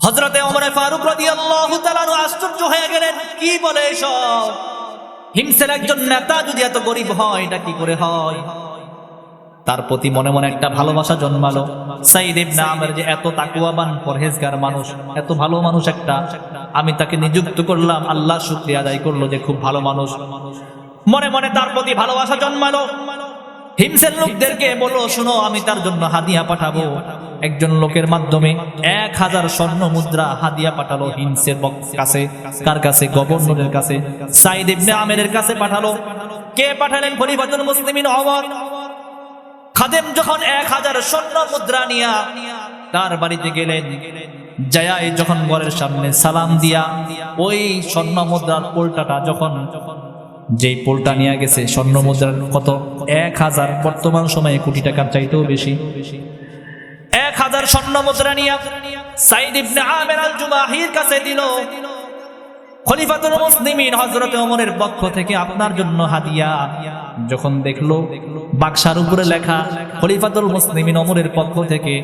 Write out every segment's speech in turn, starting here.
হযরতে ওমর ফারুক রাদিয়াল্লাহু তাআলা আনহু আশ্চর্য হয়ে গেলেন, কি বলে এসব? হিমসের একজন নেতা যদি এত গরিব হয় এটা কি করে হয়? তার প্রতি মনে মনে একটা ভালোবাসা জন্মালো। সাইদ ইবনে আমর যে এত তাকওয়াবান পরহেজগার মানুষ, এত ভালো মানুষ একটা, আমি তাকে নিযুক্ত করলাম, আল্লাহ শুকরিয়া আদায় করলো যে খুব ভালো মানুষ। মনে মনে তার প্রতি ভালোবাসা জন্মালো। হিমসের লোকদেরকে বলল, শুনো, আমি তার জন্য হাদিয়া পাঠাবো। একজন লোকের মাধ্যমে 1000 স্বর্ণ মুদ্রা হাদিয়া পাঠালো হিমসের কাছে। কার কাছে? গভর্নরের কাছে, সাইদ ইবনে আমেরের কাছে পাঠালো। কে পাঠালেন? খলিফাতুল মুসলিমিন ওমর। খাদেম যখন 1000 স্বর্ণ মুদ্রা নিয়া তার বাড়িতে গেলেন, যায়া যখন ঘরের সামনে সালাম দিয়া ওই স্বর্ণ মুদ্রার পোলটাটা যখন যেই পোলটা নিয়ে গেছে, স্বর্ণ মুদ্রার কত? 1000, বর্তমান সময়ে কোটি টাকার চাইতেও বেশি। 1000 স্বর্ণ মুদ্রা নিয়ে সাইদ ইবনে আমের আল জুমাহির কাছে দিল। খলিফাতুল মুসলিমিন হযরত ওমরের পক্ষ থেকে আপনার জন্য হাদিয়া। যখন দেখলো বাক্সার উপরে লেখা খলিফাতুল মুসলিমিন ওমরের পক্ষ থেকে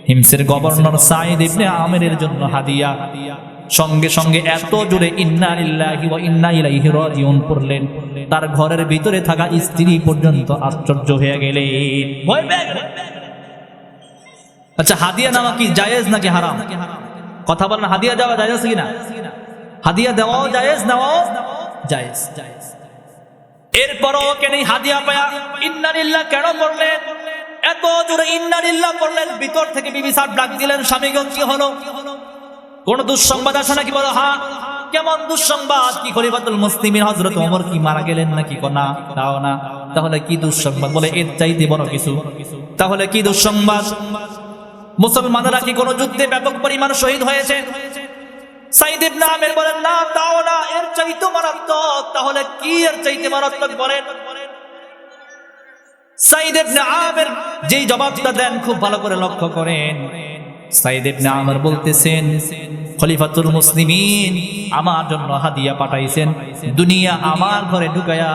হিমসের গভর্নর সাইদ ইবনে আমেরের জন্য হাদিয়া, সঙ্গে সঙ্গে এত জোরে ইন্না লিল্লাহি ওয়া ইন্না ইলাইহি রাজিউন পড়লেন, তার ঘরের ভিতরে থাকা স্ত্রী পর্যন্ত আশ্চর্য হয়ে গেলেন। আচ্ছা, হাদিয়া নেওয়া কি জায়েজ নাকি হারাম? কথা বলেন, হাদিয়া দেওয়া জায়েজ কিনা? হাদিয়া দেওয়াও জায়েজ, নেওয়াও জায়েজ। এরপরও কেন হাদিয়া পায়া ইন্না লিল্লাহ কেন পড়লেন? এত জোরে ইন্না লিল্লাহ পড়লেন, ভিতর থেকে বিবি সাহেব ডাক দিলেন, স্বামীগণ কি হলো? কোন দুঃসংবাদ আসে নাকি? বলো হ্যাঁ। কেমন দুঃসংবাদ? কি খলিফাতুল মুসলিমিন হযরত ওমর কি মারা গেলেন নাকি? না, তাও না। তাহলে কি দুঃসংবাদ? বলে এর চাইতে বড় কিছু। তাহলে কি দুঃসংবাদ? মুসলমানরা কি কোন যুদ্ধে ব্যাপক পরিমাণ শহীদ হয়েছে? সাইদ ইবনে আমের বলেন, না, তাও না, এর চাইতে মারাত্মক। তাহলে কি এর চাইতে মারাত্মক বলেন? সাইদ ইবনে আমের যেই জবাবটা দেন খুব ভালো করে লক্ষ্য করেন। সাইদ ইবনে আমর বলতেছেন, খলিফাতুল মুসলিমিন আমার জন্য হাদিয়া পাঠাইছেন, দুনিয়া আমার ঘরে ঢুকায়া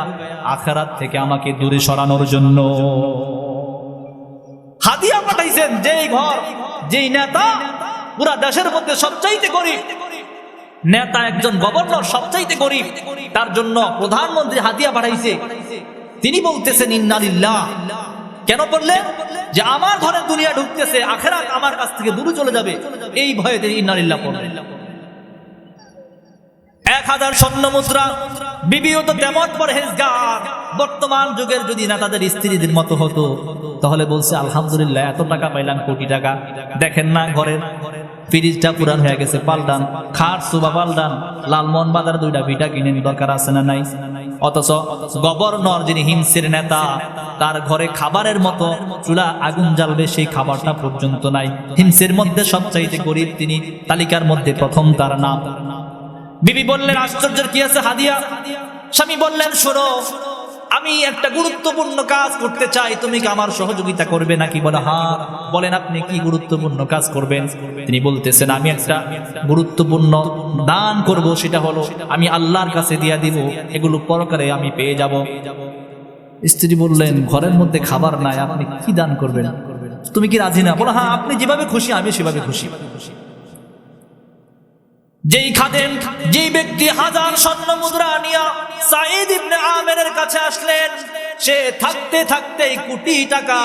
আখিরাত থেকে আমাকে দূরে সরানোর জন্য হাদিয়া পাঠাইছেন। যেই ঘর, যেই নেতা পুরা দেশের মধ্যে সবচাইতে গরিব নেতা, একজন গভর্নর সবচাইতে গরিব, তার জন্য প্রধানমন্ত্রী হাদিয়া পাঠাইছে। তিনি বলতেছেন ইন্না লিল্লাহ। কেন বললেন? যে আমার ঘরে দুনিয়া ঢুকতেছে, আখিরাত আমার কাছ থেকে দূরে চলে যাবে, এই ভয়ে তিনি ইন্না লিল্লাহ পড়লেন। 1000 স্বর্ণ মুদ্রা। বিবিও তো তেমন পরহেজগার। বর্তমান যুগের যদি না তাদের স্ত্রীদের মতো হতো, তাহলে বলছে আলহামদুলিল্লাহ, এত টাকা পাইলাম, কোটি টাকা। দেখেন না, ঘরের ফ্রিজটা পুরান হয়ে গেছে, পাল্টান। খাট সুবা পাল্টান। লালমোহন বাজার 2টা ভিটা কিনেন, দরকার আছে না নাই? অথচ গভর্নর যিনি হিমসের নেতা, তার ঘরে খাবারের মতো চুলা আগুন জ্বালবে সেই খাবারটা পর্যন্ত নাই। হিমসের মধ্যে সবচাইতে গরিব তিনি, তালিকার মধ্যে প্রথম তার নাম। বিবি বললেন, আশ্চর্যের কি আছে? হাদিয়া। স্বামী বললেন, শোনো, আমি একটা গুরুত্বপূর্ণ কাজ করতে চাই, তুমি কি আমার সহযোগিতা করবে নাকি? বলে হ্যাঁ। বলেন, আপনি কি গুরুত্বপূর্ণ কাজ করবেন? তিনি বলতেছেন, আমি একটা গুরুত্বপূর্ণ দান করব, সেটা হলো আমি আল্লাহর কাছে দিয়া দিব, এগুলো পরকালে আমি পেয়ে যাব। স্ত্রী বললেন, ঘরের মধ্যে খাবার নাই, আপনি কি দান করবেন? তুমি কি রাজি না? বলে হ্যাঁ, আপনি যেভাবে খুশি আমি সেভাবে খুশি। যেই খাদেম, যেই ব্যক্তি 1000 স্বর্ণ মুদ্রা নিয়ে সাইদ ইবনে আমেরের কাছে আসলেন, সে থাকতে থাকতে কোটি টাকা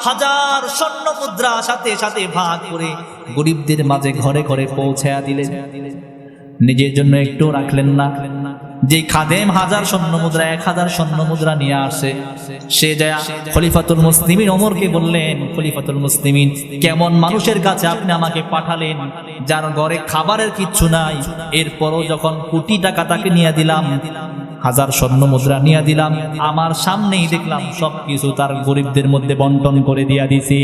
1000 স্বর্ণ মুদ্রা সাথে সাথে ভাগ করে গরিবদের মাঝে ঘরে ঘরে পৌঁছায়া দিলেন। নিজের জন্য একটু রাখলেন না। যেই খাদেম 1000 স্বর্ণ মুদ্রা, 1000 স্বর্ণ মুদ্রা নিয়ে আসে, সে যায় খলিফাতুল মুসলিমিন ওমরকে বললেন, খলিফাতুল মুসলিমিন, কেমন মানুষের কাছে আপনি আমাকে পাঠালেন, যার ঘরে খাবারের কিচ্ছু নাই, এরপরও যখন কোটি টাকা তাকে নিয়ে দিলাম, 1000 স্বর্ণ মুদ্রা নিয়ে দিলাম, আমার সামনেই দেখলাম সবকিছু তার গরিবদের মধ্যে বন্টন করে দিয়া দিছে।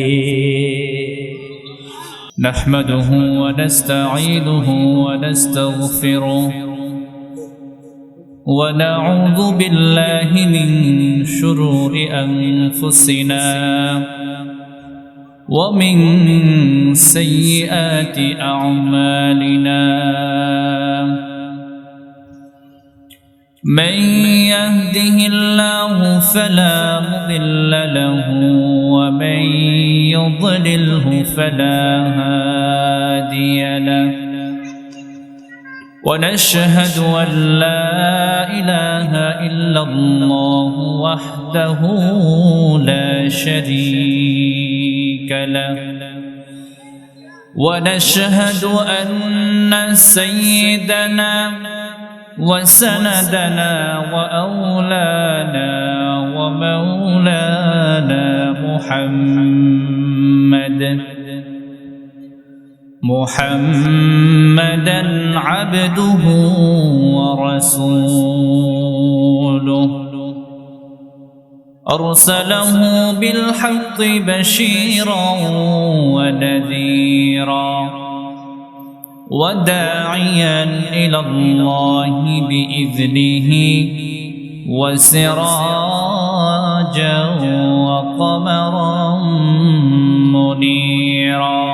নাহমাদুহু ওয়া নাস্তাঈনুহু ওয়া নাস্তাগফিরুহু ونعوذ بالله من شرور أنفسنا ومن سيئات أعمالنا من يهده الله فلا مضل له ومن يضلله فلا هادي له ونشهد أن لا إله إلا الله وحده لا شريك له ونشهد أن سيدنا وسندنا وأولانا ومولانا محمدا عبده ورسوله أرسله بالحق بشيرا ونذيرا وداعيا إلى الله بإذنه وسراجا وقمرا منيرا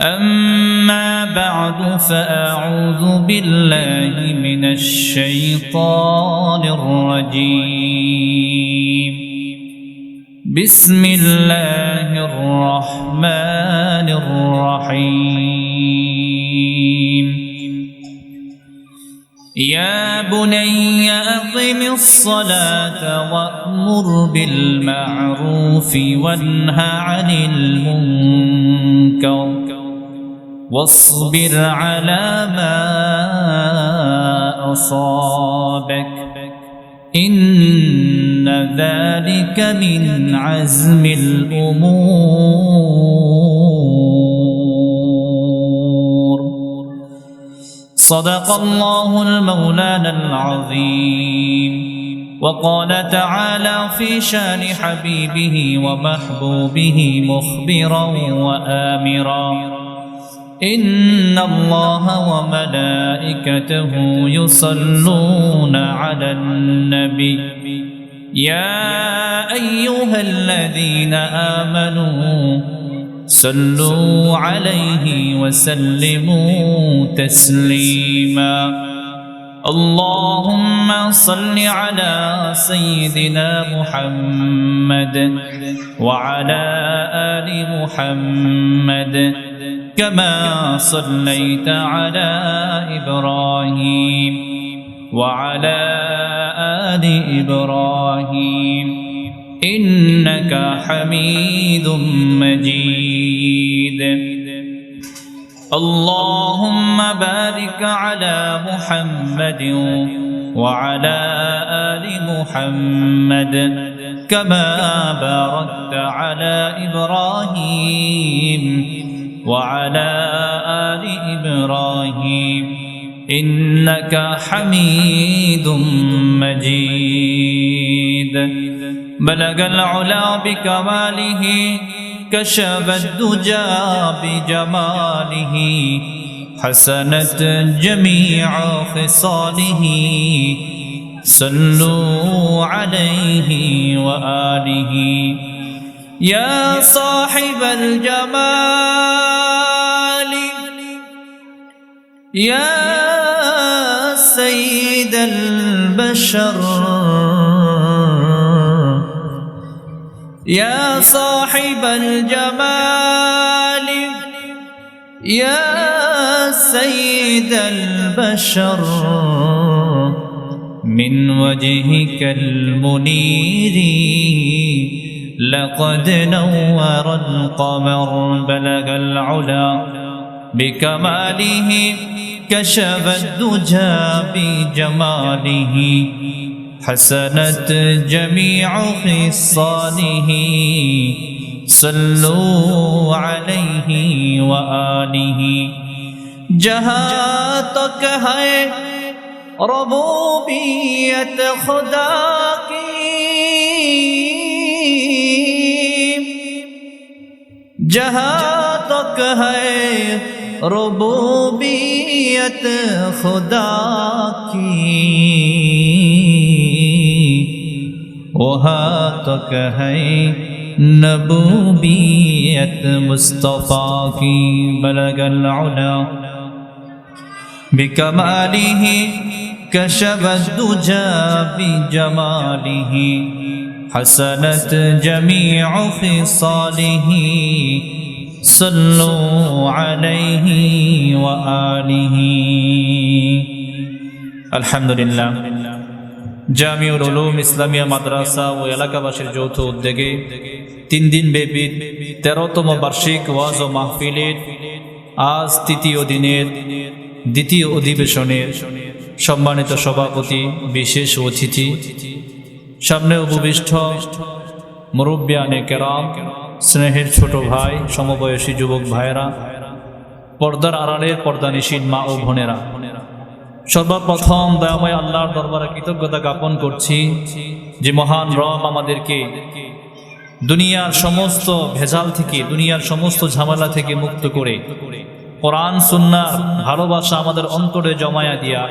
أما بعد فأعوذ بالله من الشيطان الرجيم بسم الله الرحمن الرحيم يا بني أقم الصلاة وأمر بالمعروف وانه عن المنكر واصبر على ما أصابك إن ذلك من عزم الأمور صدق الله المولانا العظيم وقال تعالى في شان حبيبه ومحبوبه مخبرا وآمرا إن الله وملائكته يصلون على النبي يا أيها الذين آمنوا صلوا عليه وسلموا تسليما اللهم صل على سيدنا محمد وعلى آل محمد كما صليت على إبراهيم وعلى آل إبراهيم إنك حميد مجيد اللهم بارك على محمد وعلى آل محمد كما باركت على إبراهيم وعلى آل إبراهيم إنك حميد مجيد بلغ العلا بكماله كشف الدجى بجماله حسنت جميع خصاله صلوا عليه وآله يا صاحب الجمال يا سيد البشر يا صاحب الجمال يا سيد البشر من وجهك المنير لقد نور القمر بلغ العلا بكماله كشف الدجى بجماله حسنت جميع خصاله صلوا عليه وآله جہاں تک ہے ربوبیت خدا کی جہاں تک ہے ربوبیت خدا کی وہاں تک ہے نبوبیت مصطفیٰ کی بلغ العلا بکمالہ كشف الدجى بجماله حسنت جميع خصاله صلوا عليه وآله الحمد لله জামিউল উলুম ইসলামিয়া মাদ্রাসা ও এলাকাবাসীর যৌথ উদ্যোগে 3 দিন ব্যাপী 13তম বার্ষিক ওয়াজ ও মাহফিলের আজ তৃতীয় দিনের দ্বিতীয় অধিবেশনের সম্মানিত সভাপতি, বিশেষ অতিথি, সামনে উপবিষ্ট মুরব্বিয়ানে কেরাম, স্নেহের ছোট ভাই, সমবয়সী যুবক ভাইয়েরা, পর্দার আড়ালের পর্দানিশীন মা ও বোনেরা, সর্বপ্রথম দয়াময় আল্লাহর দরবারে কৃতজ্ঞতা জ্ঞাপন করছি যে মহান রব আমাদেরকে দুনিয়ার সমস্ত ভেজাল থেকে, দুনিয়ার সমস্ত ঝামেলা থেকে মুক্ত করে কোরআন সুন্নাহর ভালোবাসা আমাদের অন্তরে জমায়া দিয়া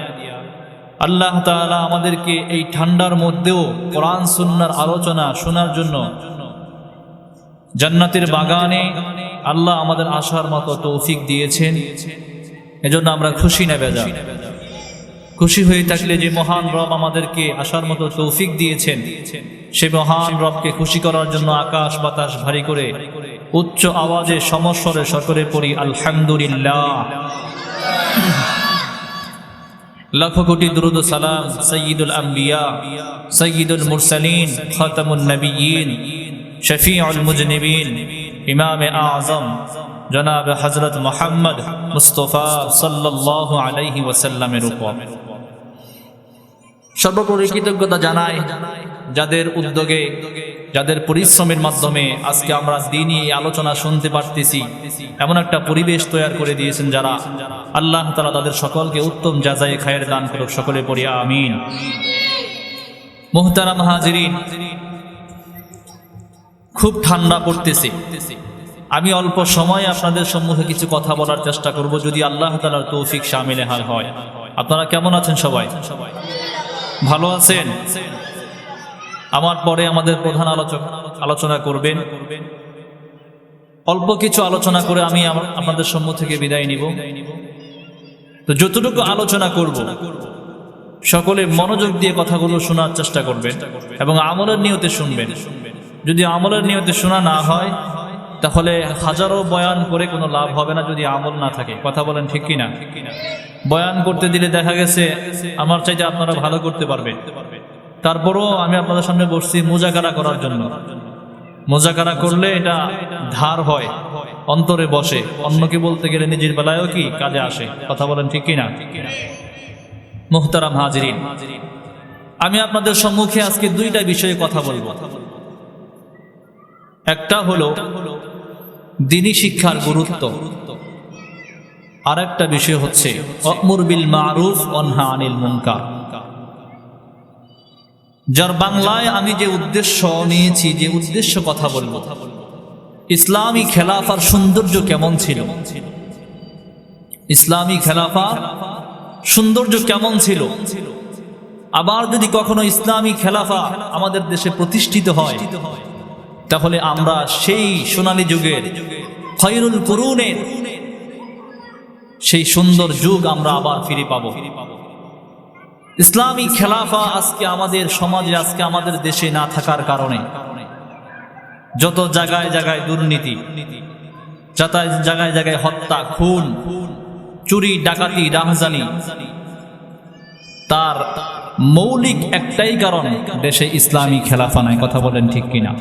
আল্লাহ তাআলা আমাদেরকে এই ঠান্ডার মধ্যেও কোরআন সুন্নাহর আলোচনা শোনার জন্য জান্নাতের বাগানে আল্লাহ আমাদের আসার মতো তৌফিক দিয়েছেন। এজন্য আমরা খুশি না বেজার? খুশি হয়ে থাকলে যে মহান রব আমাদেরকে আসার মতো তৌফিক দিয়েছেন, সে মহান রবকে খুশি করার জন্য আকাশ বাতাস ভারী করে উচ্চ আওয়াজে সমস্বরে সকলে পড়ি আলহামদুলিল্লাহ। লাখো কোটি দুরুদ ও সালাম সাইয়্যিদুল আম্বিয়া, সাইয়্যিদুল মুরসালিন, খাতামুন নবিয়্যিন, শফিউল মুজনিবিন, ইমামে আযম জনাব হযরত মুহাম্মদ মুস্তাফা সাল্লাল্লাহু আলাইহি ওয়াসাল্লামের উপর সর্বোপরি কৃতজ্ঞতা জানাই যাদের উদ্যোগে, যাদের পরিশ্রমের মাধ্যমে আজকে আমরা দ্বীনি আলোচনা শুনতে পারতেছি। এমন একটা পরিবেশ তৈরি করে দিয়েছেন যারা, আল্লাহ তাআলা তাদের সকলকে উত্তম জাযায়ে খায়ের দান করুক, সকলে পড়ি আমিন। মুহতারাম হাজিরিন, খুব ঠান্ডা পড়তেছে। আমি অল্প সময় আপনাদের সম্মুখে কিছু কথা বলার চেষ্টা করব, যদি আল্লাহ তাআলার তৌফিক শামিলে হাল হয়। আপনারা কেমন আছেন? সবাই ভালো আছেন? আমার পরে আমাদের প্রধান আলোচনা করবেন। অল্প কিছু আলোচনা করে আমি আপনাদের সম্মুখ থেকে বিদায় নিব। তো যতটুকু আলোচনা করব সকলে মনোযোগ দিয়ে কথাগুলো শোনার চেষ্টা করবেন এবং আমলের নিয়তে শুনবেন। যদি আমলের নিয়তে শোনা না হয় তাহলে হাজারো বয়ান করে কোনো লাভ হবে না যদি আমল না থাকে। কথা বলেন ঠিক কিনা? বয়ান করতে দিলে দেখা গেছে আমার চাইতে আপনারা ভালো করতে পারবেন, তারপরও আমি আপনাদের সামনে বসছি মুজাকারা করার জন্য। মুজাকারা করলে এটা ধার হয়, অন্তরে বসে, অন্যকে বলতে গেলে নিজের বেলায়ও কি কাজে আসে। কথা বলেন ঠিক কিনা? মুহতারাম হাজিরিন, আমি আপনাদের সম্মুখে আজকে দুইটা বিষয়ে কথা বলবো। একটা হলো দ্বীনি শিক্ষার গুরুত্ব, আর একটা বিষয় হচ্ছে আমর বিল মারুফ ওয়ানহা আনিল মুনকার। যার বাংলায় আমি যে উদ্দেশ্য নিয়েছি, যে উদ্দেশ্য কথা বলবো, ইসলামী খেলাফার সৌন্দর্য কেমন ছিল, ইসলামী খেলাফার সৌন্দর্য কেমন ছিল। আবার যদি কখনো ইসলামী খেলাফা আমাদের দেশে প্রতিষ্ঠিত হয় তাহলে আমরা সেই সোনালী যুগের খয়রুল কুরুনের সেই সুন্দর যুগ আমরা আবার ফিরে পাবো। ইসলামী খেলাফা আজকে আমাদের সমাজে, আজকে আমাদের দেশে না থাকার কারণে যত জায়গায় জায়গায় দুর্নীতি, যত জায়গায় জায়গায় হত্যা, খুন, চুরি, ডাকাতি, রাহাজানি, তার মৌলিক একটাই কারণ, দেশে ইসলামী খেলাফা নাই। কথা বলেন ঠিক কিনা?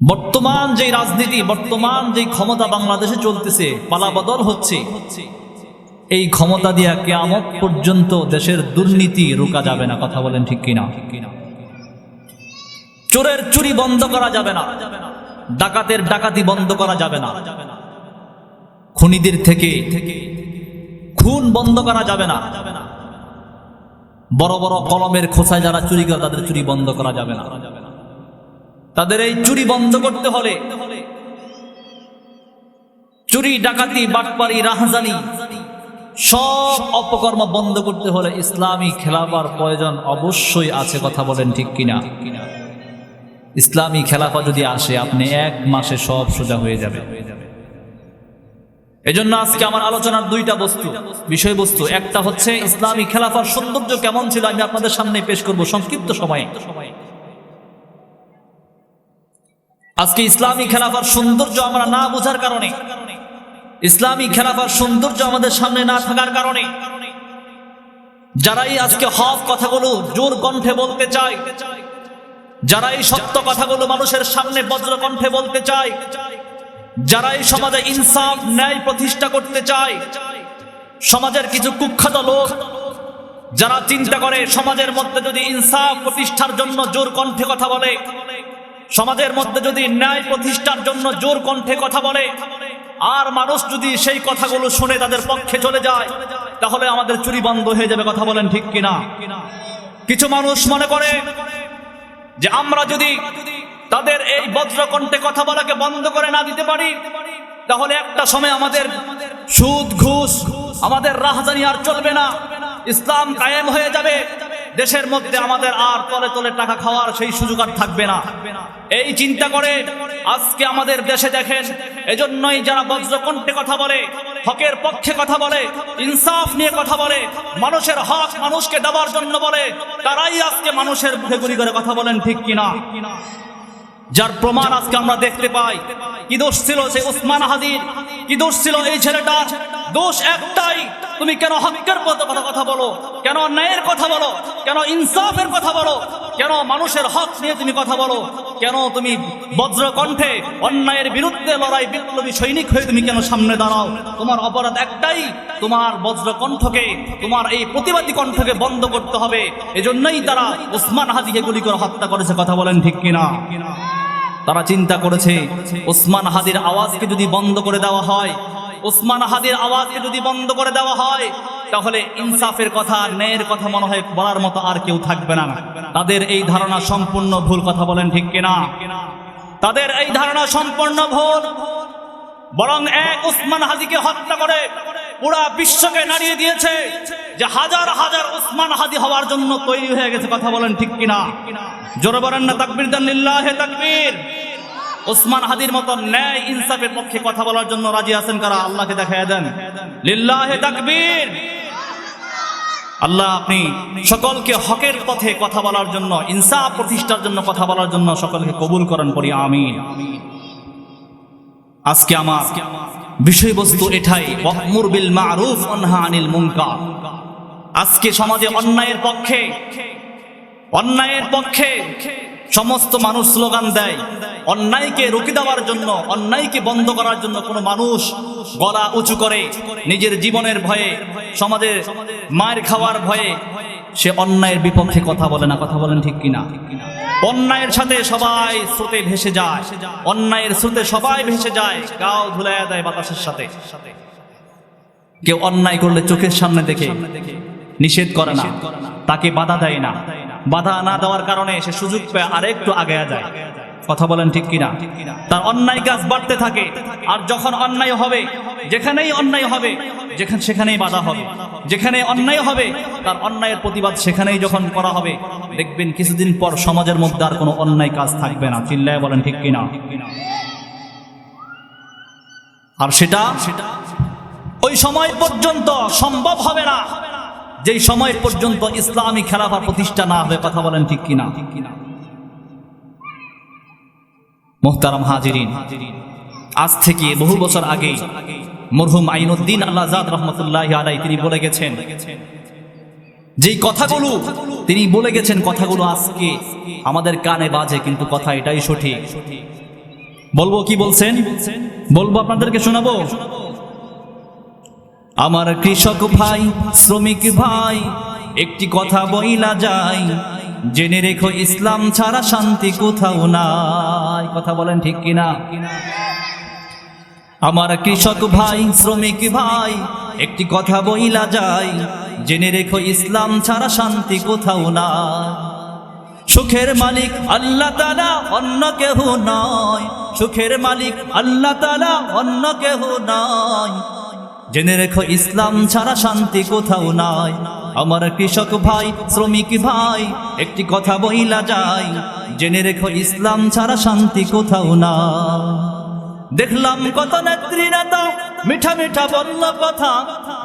বর্তমান যে রাজনীতি, বর্তমান যে ক্ষমতা বাংলাদেশে চলতেছে, পালাবদল হচ্ছে, এই ক্ষমতা দিয়া কিয়ামত পর্যন্ত দেশের দুর্নীতি রোকা যাবে না। কথা বলেন ঠিক কিনা? চোরের চুরি বন্ধ করা যাবে না, ডাকাতের ডাকাতি বন্ধ করা যাবে না, খুনিদের থেকে খুন বন্ধ করা যাবে না, বড় বড় কলমের খোসায় যারা চুরি করে তাদের চুরি বন্ধ করা যাবে না। তাদের এই চুরি বন্ধ করতে হলে, চুরি, ডাকাতি, বাটপারি, রাহাজানি সব অপকর্ম বন্ধ করতে হলে ইসলামী খেলাফার প্রয়োজন অবশ্যই আছে। কথা বলেন ঠিক কিনা? ইসলামী খেলাফা যদি আসে, আপনি এক মাসে সব সোজা হয়ে যাবে। এজন্য আজকে আমার আলোচনার দুইটা বিষয়বস্তু, একটা হচ্ছে ইসলামী খেলাফার সৌন্দর্য কেমন ছিল আমি আপনাদের সামনে পেশ করব সংক্ষিপ্ত সময়ে। আজকে ইসলামী খেলাফার সৌন্দর্য আমরা না বোঝার কারণে, ইসলামী খেলাফার সৌন্দর্য আমাদের সামনে না থাকার কারণে যারাই আজকে হক কথাগুলো জোর কণ্ঠে বলতে চায়, যারাই সত্য কথাগুলো মানুষের সামনে বজ্র কণ্ঠে বলতে চায়, যারাই সমাজে ইনসাফ ন্যায় প্রতিষ্ঠা করতে চায়, সমাজের কিছু কুখ্যাত লোক যারা চিন্তা করে সমাজের মধ্যে যদি ইনসাফ প্রতিষ্ঠার জন্য জোর কণ্ঠে কথা বলে, সমাজের মধ্যে যদি ন্যায় প্রতিষ্ঠার জন্য জোর কণ্ঠে কথা বলে, আর মানুষ যদি সেই কথাগুলো শুনে তাদের পক্ষে চলে যায়, তাহলে আমাদের চুরি বন্ধ হয়ে যাবে। কথা বলেন ঠিক কিনা? কিছু মানুষ মনে করে যে আমরা যদি তাদের এই বজ্রকণ্ঠে কথা বলাকে বন্ধ করে না দিতে পারি, তাহলে একটা সময় আমাদের সুদ ঘুষ আমাদের রাহজানি আর চলবে না, ইসলাম কায়েম হয়ে যাবে, দেশের মধ্যে আমাদের আর তলে তলে টাকা খাওয়ার সেই সুযোগ আর থাকবে না। এই চিন্তা করে আজকে আমাদের দেশে দেখেন, এজন্যই যারা বজ্রকণ্ঠে কথা বলে, হকের পক্ষে কথা বলে, ইনসাফ নিয়ে কথা বলে, মানুষের হক মানুষকে দেওয়ার জন্য বলে, তারাই আজকে মানুষের মুখে গুলি করে কথা বলেন ঠিক কিনা? যার প্রমাণ আজকে আমরা দেখতে পাই। কি দোষ ছিল সেই ওসমান হাদির? কি দোষ ছিল এই ছেলেটার? দোষ একটাই, তুমি কেন হকের কথা বলো, কেন ন্যায়ের কথা বলো, কেন ইনসাফের কথা বলো, কেন মানুষের হক নিয়ে তুমি কথা বলো, কেন তুমি বজ্রকণ্ঠে অন্যায়ের বিরুদ্ধে লড়াই বিপ্লবী সৈনিক হয়ে তুমি কেন সামনে দাঁড়াও? তোমার অপরাধ একটাই, তোমার বজ্রকণ্ঠকে, তোমার এই প্রতিবাদী কণ্ঠকে বন্ধ করতে হবে। এজন্যই তারা ওসমান হাদিকে গুলি করে হত্যা করেছে। কথা বলেন ঠিক কিনা? তারা চিন্তা করেছে ওসমান হাদির আওয়াজকে যদি বন্ধ করে দেওয়া হয়, ওসমান হাদির আওয়াজকে যদি বন্ধ করে দেওয়া হয়, তাহলে ইনসাফের কথা, ন্যায়ের কথা মনে হয় বলার মতো আর কেউ থাকবে না। তাদের এই ধারণা সম্পূর্ণ ভুল। কথা বলেন ঠিক কিনা? তাদের এই ধারণা সম্পূর্ণ ভুল। বরং এক ওসমান হাদিকে হত্যা করে পুরা বিশ্বকে নাড়িয়ে দিয়েছে যে হাজার হাজার ওসমান হাদি হওয়ার জন্য তৈরি হয়ে গেছে। কথা বলেন ঠিক কিনা? জোরে বলেন না তাকবীর দেন, লিল্লাহে তাকবীর। ওসমান হাদির মতো ন্যায় ইনসাফের পক্ষে কথা বলার জন্য রাজি আছেন কারা? আল্লাহকে দেখায় দেন, লিল্লাহে তাকবীর। আল্লাহ আপনি সকলকে হকের পথে কথা বলার জন্য, ইনসাফ প্রতিষ্ঠার জন্য কথা বলার জন্য সকলকে কবুল করেন, পড়ি আমিন। আজকে আমার বিষয়বস্তু এটাই, ওয়া'মুর বিল মা'রুফ ওয়ানহা আনিল মুনকার। আজকে সমাজে অন্যায়ের পক্ষে সমস্ত মানুষ স্লোগান দেয়। অন্যায়কে রুখে দেওয়ার জন্য, অন্যায়কে বন্ধ করার জন্য কোনো মানুষ গলা উঁচু করে নিজের জীবনের ভয়ে, সমাজে মার খাওয়ার ভয়ে সে অন্যায়ের বিপক্ষে কথা বলে না। কথা বলেন ঠিক কিনা? অন্যায়ের সাথে সবাই স্রোতে ভেসে যায়, অন্যায়ের স্রোতে সবাই ভেসে যায়, গাও ধুলাইয়া দেয় বাতাসের সাথে। কেউ অন্যায় করলে চোখের সামনে দেখে নিষেধ করে না, তাকে বাধা দেয় না। বাধা না দেওয়ার কারণে সে সুযোগ পেয়ে আরেকটু আগায়া যায়। কথা বলেন ঠিক কিনা? তার অন্যায় কাজ বাড়তে থাকে। আর যখন অন্যায় হবে, যেখানেই অন্যায় হবে, সেখানেই বাধা হবে। যেখানে অন্যায় হবে তার অন্যায়ের প্রতিবাদ সেখানেই যখন করা হবে, দেখবেন কিছুদিন পর সমাজের মধ্যে আর কোনো অন্যায় কাজ থাকবে না। চিল্লায় বলেন ঠিক কিনা? আর সেটা ওই সময় পর্যন্ত সম্ভব হবে না যেই সময় পর্যন্ত ইসলামী খেলাফত প্রতিষ্ঠা না হবে। কথা বলেন ঠিক কিনা? মুহতারাম হাজিরিন, আজ থেকে বহু বছর আগে মরহুম আইনুদ্দিন আল আজাদ রাহমাতুল্লাহি আলাইহি তিনি বলে গেছেন, যেই কথাগুলো তিনি বলে গেছেন, কথাগুলো আজকে আমাদের কানে বাজে, কিন্তু কথা এটাই সঠিক। বলবো কি বলছেন? বলবো, আপনাদেরকে শোনাবো। আমার কৃষক ভাই, শ্রমিক ভাই, একটি কথা বইলা যায়, জেনে রেখো ইসলাম ছাড়া শান্তি কোথাও নাই। কথা বলেন ঠিক কিনা? আমার কৃষক ভাই, শ্রমিক ভাই, একটি কথা বইলা যায়, জেনে রেখো ইসলাম ছাড়া শান্তি কোথাও নাই। সুখের মালিক আল্লাহ তাআলা, অন্য কেহ নয়। সুখের মালিক আল্লাহ তাআলা, অন্য কেহ নয়। জেনে রেখো ইসলাম ছাড়া শান্তি কোথাও নাই। আমার কৃষক ভাই, শ্রমিক ভাই, একটি কথা বইলা যায়, জেনে রেখো ইসলাম ছাড়া শান্তি কোথাও নাই। দেখলাম কত নেত্রী নেতা মিঠা মিঠা বলল কথা,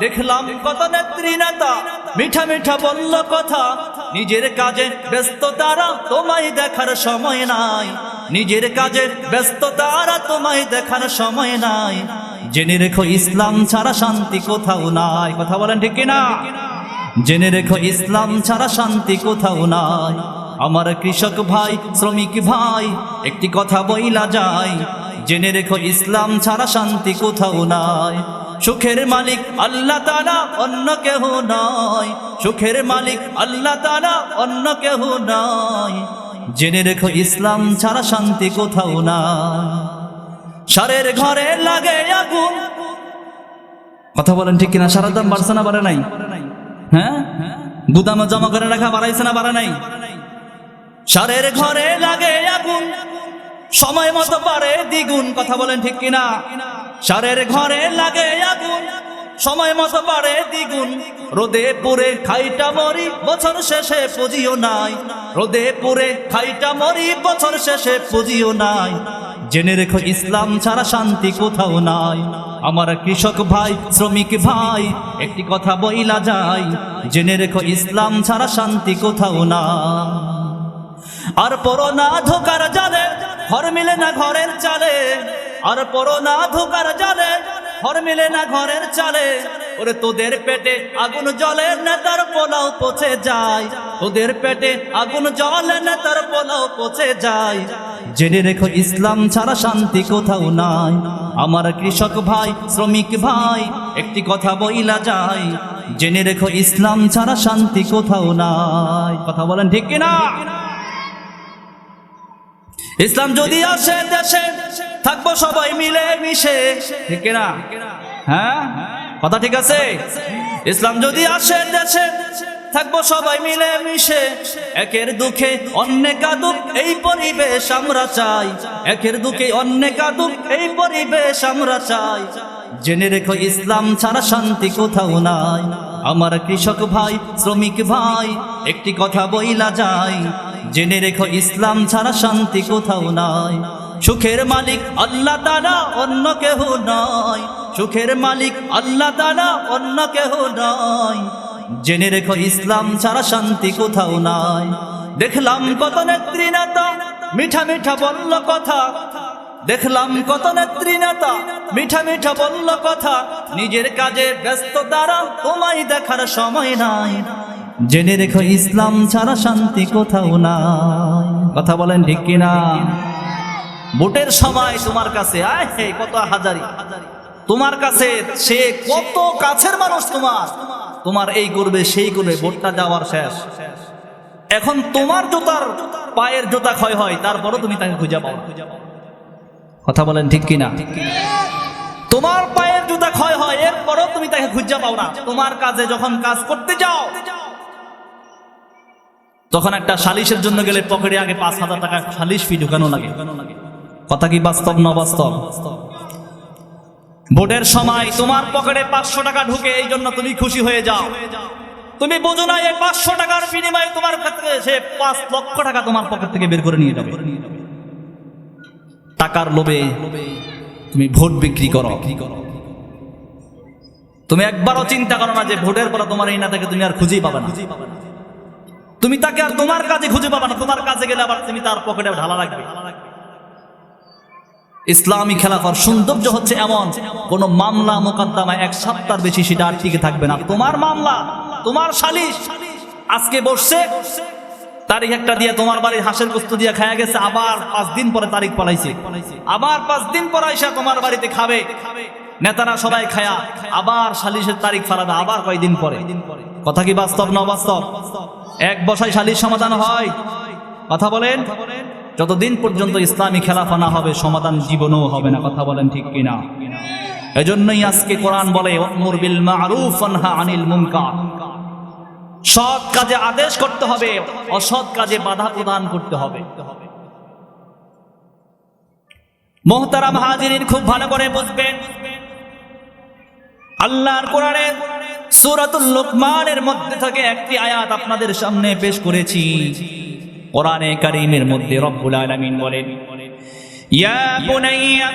দেখলাম কত নেত্রী নেতা মিঠা মিঠা বলল কথা, নিজের কাজে ব্যস্ত তারা তোমায় দেখার সময় নাই, নিজের কাজে ব্যস্ত তারা তোমায় দেখার সময় নাই। জেনে রেখো ইসলাম ছাড়া শান্তি কোথাও নাই, কথা বলেন ঠিক কিনা? জেনে রেখো ইসলাম ছাড়া শান্তি কোথাও নাই। আমার কৃষক ভাই শ্রমিক ভাই একটি কথা বইলা যায়, জেনে রেখো ইসলাম ছাড়া শান্তি কোথাও নাই। সুখের মালিক আল্লাহ তাআলা অন্য কেহ নয়, সুখের মালিক আল্লাহ তাআলা অন্য কেহ নয়। জেনে রেখো ইসলাম ছাড়া শান্তি কোথাও নাই। সারের ঘরে লাগে আগুন, কথা বলেন ঠিক কিনা? সারের দাম বাড়ছে না বাড়ে নাই? হ্যাঁ, গুদামে জমা করে রাখা বাড়াইছে না বাড়ে নাই? সারের ঘরে লাগে আগুন, সময় মতো পারে দ্বিগুণ, কথা বলেন ঠিক কিনা? সারের ঘরে লাগে আগুন, সময় মতো পারে দ্বিগুণ। রোদে পুরে খাইটা মরি বছর শেষে পুঁজিও নাই, রোদে পুরে খাইটা মরি বছর শেষে পুঁজিও নাই। জেনে রেখো ইসলাম ছাড়া শান্তি কোথাও নাই। আমার কৃষক ভাই শ্রমিক ভাই একটি কথা বইলা যায়, জেনে রেখো ইসলাম ছাড়া শান্তি কোথাও নাই। আর পড়ো না ধোকার জালে ঘর মিলে না ঘরের চালে, আর পড়ো না ধোকার জালে ঘর মিলে না ঘরের চালে। ওরে তোদের পেটে আগুন জ্বলে নেতার পোলাও পচে যায়, তোদের পেটে আগুন জ্বলে নেতার পোলাও পচে যায়। জেনে রেখো ইসলাম ছাড়া শান্তি কোথাও নাই। আমার কৃষক ভাই শ্রমিক ভাই একটি কথা বইলা যায়, জেনে রেখো ইসলাম ছাড়া শান্তি কোথাও নাই। কথা বলেন ঠিক কিনা? ইসলাম যদি আসে দেশে থাকবো সবাই মিলে মিশে, ঠিক কিনা? হ্যাঁ, কথা ঠিক আছে? ইসলাম যদি আসে দেশে থাকবো সবাই মিলে মিশে, একের দুঃখে অন্যে কাঁদুক এই পরিবেশ আমরা চাই, একের দুঃখে অন্যে কাঁদুক এই পরিবেশ আমরা চাই। জেনে রেখো ইসলাম ছাড়া শান্তি কোথাও নাই। আমার কৃষক ভাই শ্রমিক ভাই একটি কথা বইলা যায়, জেনে রেখো ইসলাম ছাড়া শান্তি কোথাও নাই। সুখের মালিক আল্লাহ তাআলা অন্য কেহ নয়, সুখের মালিক আল্লাহ তাআলা অন্য কেহ নয়। জেনে রেখো ইসলাম ছাড়া শান্তি কোথাও নাই। দেখলাম কত নেত্রী নেতা মিঠা মিঠা বলল কথা, দেখলাম কত নেত্রী নেতা মিঠা মিঠা বলল কথা, নিজের কাজে ব্যস্ত তারা তোমায় দেখার সময় নাই। জেনে রেখো ইসলাম ছাড়া শান্তি কোথাও নাই। কথা বলেন ঠিক কিনা? ভোটের সময় তোমার কাছে কত হাজারি, তোমার কাছে সে কত কাছের মানুষ, তোমার এই করবে সেই করবে, ভোটটা যাওয়ার শেষ। এখন তোমার জুতার পায়ের জুতা ক্ষয় হয়, তারপরও তুমি তাকে খুঁজে পাও। কথা বলেন ঠিক কিনা? তোমার পায়ের জুতা ক্ষয় হয়, এরপরও তুমি তাকে খুঁজে পাও না। তোমার কাজে যখন কাজ করতে যাও, তখন একটা সালিশের জন্য গেলে পকেটে আগে 5,000 টাকা সালিশ ফি ঢুকানো লাগে। কথা কি বাস্তব না বাস্তব? ভোটের সময় তোমার পকেটে 500 টাকা ঢুকে, এই জন্য তুমি খুশি হয়ে যাও। তুমি বোঝো না এই 500 টাকার বিনিময়ে তোমার ক্ষেত্রে সে 5 লক্ষ টাকা তোমার পকেট থেকে বের করে নিয়ে যাবে। টাকার লোভে তুমি ভোট বিক্রি করো। তুমি একবারও চিন্তা করো না যে ভোটের পর তোমার এই না থেকে তুমি আর খুঁজেই পাবে না, তুমি তাকে আর তোমার কাজে খুঁজে পাবে না। তোমার কাজে গেলে আবার তুমি তার পকেটে ঢালা লাগবে। ইসলামী খেলাফার সৌন্দর্য হচ্ছে এমন, কোন মামলা মোকদ্দমায় 1 সপ্তাহের বেশি সেটা আর টিকে থাকবে না। তোমার মামলা, তোমার সালিশ আজকে বসছে, তারিখ একটা দিয়ে তোমার বাড়ির হাঁসের গোশত দিয়ে খায়া গেছে, আবার 5 দিন পরে তারিখ পলাইছে, আবার 5 দিন পর আইসা তোমার বাড়িতে খাবে, নেতারা সবাই খায়া আবার সালিশের তারিখ ফালাবে আবার কয়দিন পরে। কথা কি বাস্তব না বাস্তব? এক বসায় সালিশ সমাধান হয়? কথা বলেন। যতদিন পর্যন্ত ইসলামী খেলাফা না হবে সমাধান জীবনেও হবে না। কথা বলেন ঠিক কিনা? এজন্যই আজকে কোরআন বলে ওয়া'মুর বিল মা'রুফ ওয়ানহা আনিল মুনকার, সৎ কাজে আদেশ করতে হবে, অসৎ কাজে বাধা প্রদান করতে হবে। মুহতারাম হাজিরিন, খুব ভালো করে বুঝবেন, আল্লাহর কোরআনে সূরাতুল লুকমানের মধ্যে থেকে একটি আয়াত আপনাদের সামনে পেশ করেছি। কোরআনে কারীমের মধ্যে রব্বুল আলামিন বলেন, ইয়া বুনাইয়া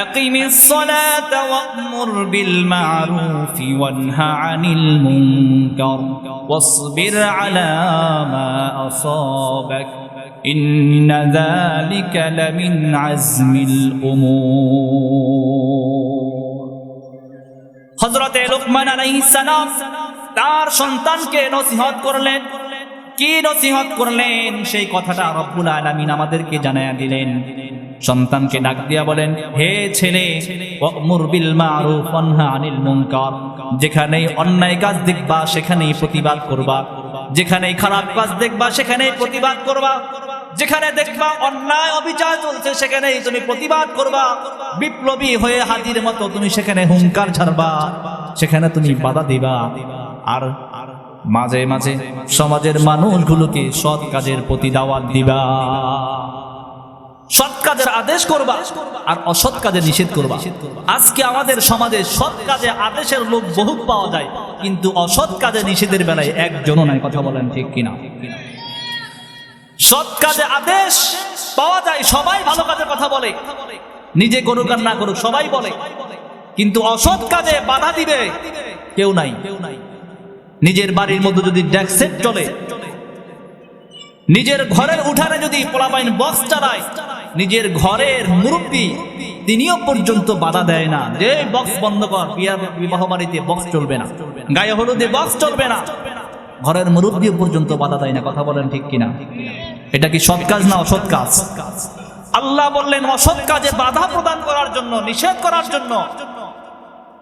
আকিমিস সালাতা ওয়া'মুর বিল মা'রুফি ওয়ানহা আনিল মুনকার ওয়াসবির আলা মা আসাবাক ইন্না যালিকা লামিন আজমিল উমুর। হযরতে লুকমান আলাইহিস সালাম তার সন্তানকে নসিহত করলেন। কি নসিহত করলেন সেই কথাটা রব্বুল আলামিন আমাদেরকে জানায়া দিলেন। সন্তানকে ডাক দিয়া বলেন, হে ছেলে, ওয়া'মুর বিল মা'রুফ ওয়ানহা আনিল মুনকার, যেখানেই অন্যায় কাজ দেখবা সেখানেই প্রতিবাদ করবা, যেখানেই খারাপ কাজ দেখবা সেখানেই প্রতিবাদ করবা, যেখানে দেখবা অন্যায় অবিচার চলছে সেখানেই তুমি প্রতিবাদ করবা, বিপ্লবী হয়ে হাতির মতো তুমি সেখানে হুঙ্কার ছাড়বা, সেখানে তুমি বাধা দিবা। আর মাঝে মাঝে সমাজের মানুষগুলোকে সৎ কাজের প্রতি দাওয়াত দিবা, সৎ কাজের আদেশ করবা আর অসৎ কাজে নিষেধ করবা। আজকে আমাদের সমাজে সৎ কাজে আদেশের লোক বহু পাওয়া যায়, কিন্তু অসৎ কাজে নিষেধের বেলায় একজনও নাই। কথা বলেন ঠিক কিনা? সৎ কাজে আদেশ পাওয়া যায়, সবাই ভালো কাজের কথা বলে, নিজে করুক আর না করুক সবাই বলে, কিন্তু অসৎ কাজে বাধা দিবে কেউ নাই। নিজের বাড়ির মধ্যে যদি ডেস্ক সেট চলে, নিজের ঘরের উঠানে যদি পোলাপাইন বক্স চালায়, নিজের ঘরের মুরব্বী তিনিও পর্যন্ত বাধা দেয় না যে বক্স বন্ধ কর, বিবাহ বাড়িতে বক্স চলবে না, গায়ে হলুদে বক্স চলবে না, ঘরের মুরব্বী পর্যন্ত বাধা দেয় না। কথা বলেন ঠিক কিনা? এটা কি সৎ কাজ না অসৎ কাজ? আল্লাহ বললেন অসৎ কাজে বাধা প্রদান করার জন্য, নিষেধ করার জন্য।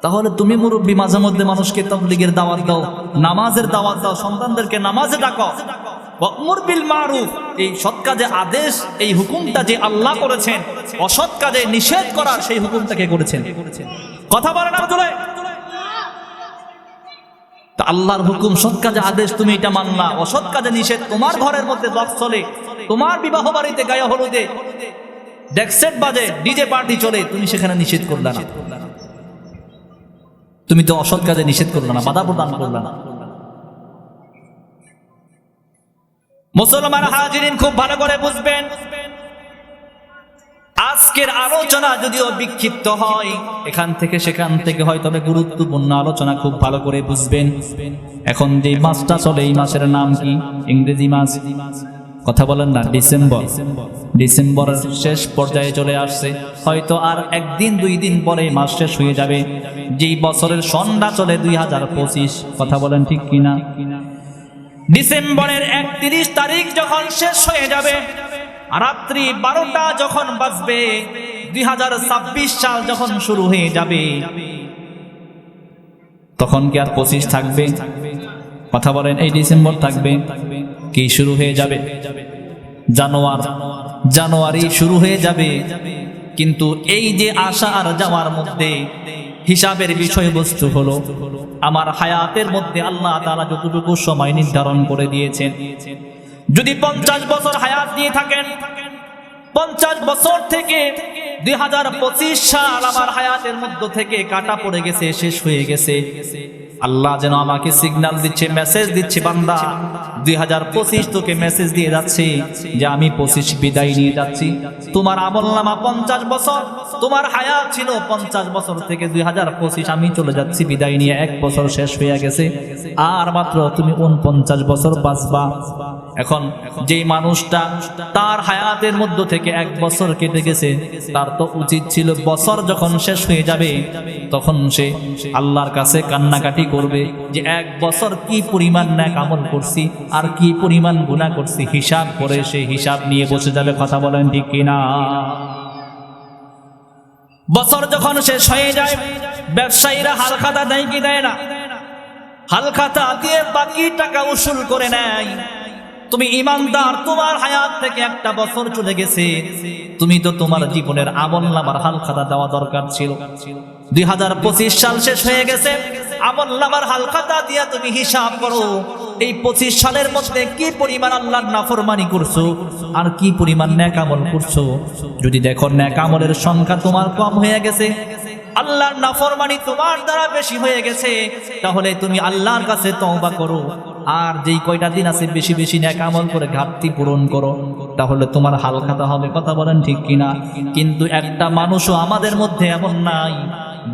তাহলে তুমি মুরব্বী মাঝে মধ্যে মানুষকে তাবলীগের দাওয়াত দাও, নামাজের দাওয়াত দাও, সন্তানদেরকে নামাজে ডাকো। ওয়া'মুর বিল মা'রুফ, এই সৎ কাজে আদেশ, এই হুকুমটা যে আল্লাহ করেছেন, অসৎ কাজে নিষেধ করার সেই হুকুমটা কে করেছেন? কথা বলেন না চলে। তা আল্লাহর হুকুম, সৎ কাজে আদেশ, তুমি এটা মানলা, অসৎ কাজে নিষেধ। তোমার ঘরের মধ্যে বক্স চলে, তোমার বিবাহ বাড়িতে গায়ে হলুদে ডেস্ক সেট বাজে, ডিজে পার্টি চলে, তুমি সেখানে নিষেধ করলা না, তুমি তো অসৎ কাজে নিষেধ করলা না, বাধা প্রদান করলা না। মুসলমান হাজিরিন খুব ভালো করে বুঝবেন, আজকের আলোচনা যদিও বিক্ষিপ্ত হয়, এখান থেকে সেখান থেকে হয়, তবে গুরুত্বপূর্ণ আলোচনা, খুব ভালো করে বুঝবেন। এখন যে মাসটা চলে, এই মাসের নাম কি? ইংরেজি মাস। কথা বলেন না, ডিসেম্বর। ডিসেম্বরের শেষ পর্যায়ে চলে আসছে, হয়তো আর একদিন দুই দিন পরে মাস শেষ হয়ে যাবে। যেই বছরের সন্ধ্যা চলে 2025। কথা বলেন ঠিক কিনা? ডিসেম্বরের 31 তারিখ যখন শেষ হয়ে যাবে, রাত্রি 12টা যখন বাজবে, 2026 সাল যখন শুরু হয়ে যাবে, তখন কি আর 25 থাকবে? কথা বলেন, এই ডিসেম্বর থাকবে কি শুরু হয়ে যাবে? জানুয়ারি শুরু হয়ে যাবে। কিন্তু এই যে আসা আর যাওয়ার মধ্যে হিসাবের বিষয়বস্তু হলো, আমার হায়াতের মধ্যে আল্লাহ তাআলা যতটুকু সময় নির্ধারণ করে দিয়েছেন, যদি 50 বছর হায়াত দিয়ে থাকেন, 50 বছর থেকে 2025 সাল আমার হায়াতের মধ্য থেকে কাটা পড়ে গেছে, শেষ হয়ে গেছে। আল্লাহ যেন আমাকে সিগন্যাল দিচ্ছে, মেসেজ দিচ্ছে, বান্দা 2025 তোকে মেসেজ দিয়ে যাচ্ছে যে আমি 25 বিদায় নিয়ে যাচ্ছি। তোমার আমলনামা 50 বছর, তোমার হায়াত ছিল 50 বছর থেকে 2025 আমি চলে যাচ্ছি বিদায় নিয়ে, 1 বছর শেষ হয়ে গেছে, আর মাত্র তুমি 49 বছর বাঁচবা। এখন যেই মানুষটা তার হায়াতের মধ্য থেকে 1 বছর কেটে গেছে, তার তো উচিত ছিল বছর যখন শেষ হয়ে যাবে তখন সে আল্লাহর কাছে কান্নাকাটি করবে যে 1 বছর কি পরিমাণ নেক আমল করছি আর কি পরিমাণ গুনাহ করছি, হিসাব করে সে হিসাব নিয়ে বসে যাবে। কথা বলেন ঠিক কিনা? বছর যখন শেষ হয়ে যায়, ব্যবসায়ীরা হালখাতা দেয় কি দেয় না? হালখাতা দিয়ে বাকি টাকা উসুল করে নেয়। তুমি ইমানদার, তোমার হায়াত থেকে 1টা বছর চলে গেছে, তুমি তো তোমার জীবনের আমলনামার হালখাতা দেওয়া দরকার ছিল। 2025 সাল শেষ হয়ে গেছে, আমলনামার হালখাতা দিয়া তুমি হিসাব করো, এই 25 সালের মধ্যে কি পরিমাণ আল্লাহর নাফরমানি করছো আর কি পরিমাণ নেক আমল করছো। যদি দেখো নেক আমলের সংখ্যা তোমার কম হয়ে গেছে, আল্লাহর নাফরমানি তোমার দ্বারা বেশি হয়ে গেছে, তাহলে তুমি আল্লাহর কাছে তওবা করো, আর যেই কয়টা দিন আছে বেশি বেশি নেক আমল করে ঘাটতি পূরণ করো। তাহলে তোমার হাল খাতা হবে। কথা বলেন ঠিক কিনা? কিন্তু একটা মানুষও আমাদের মধ্যে এমন নাই,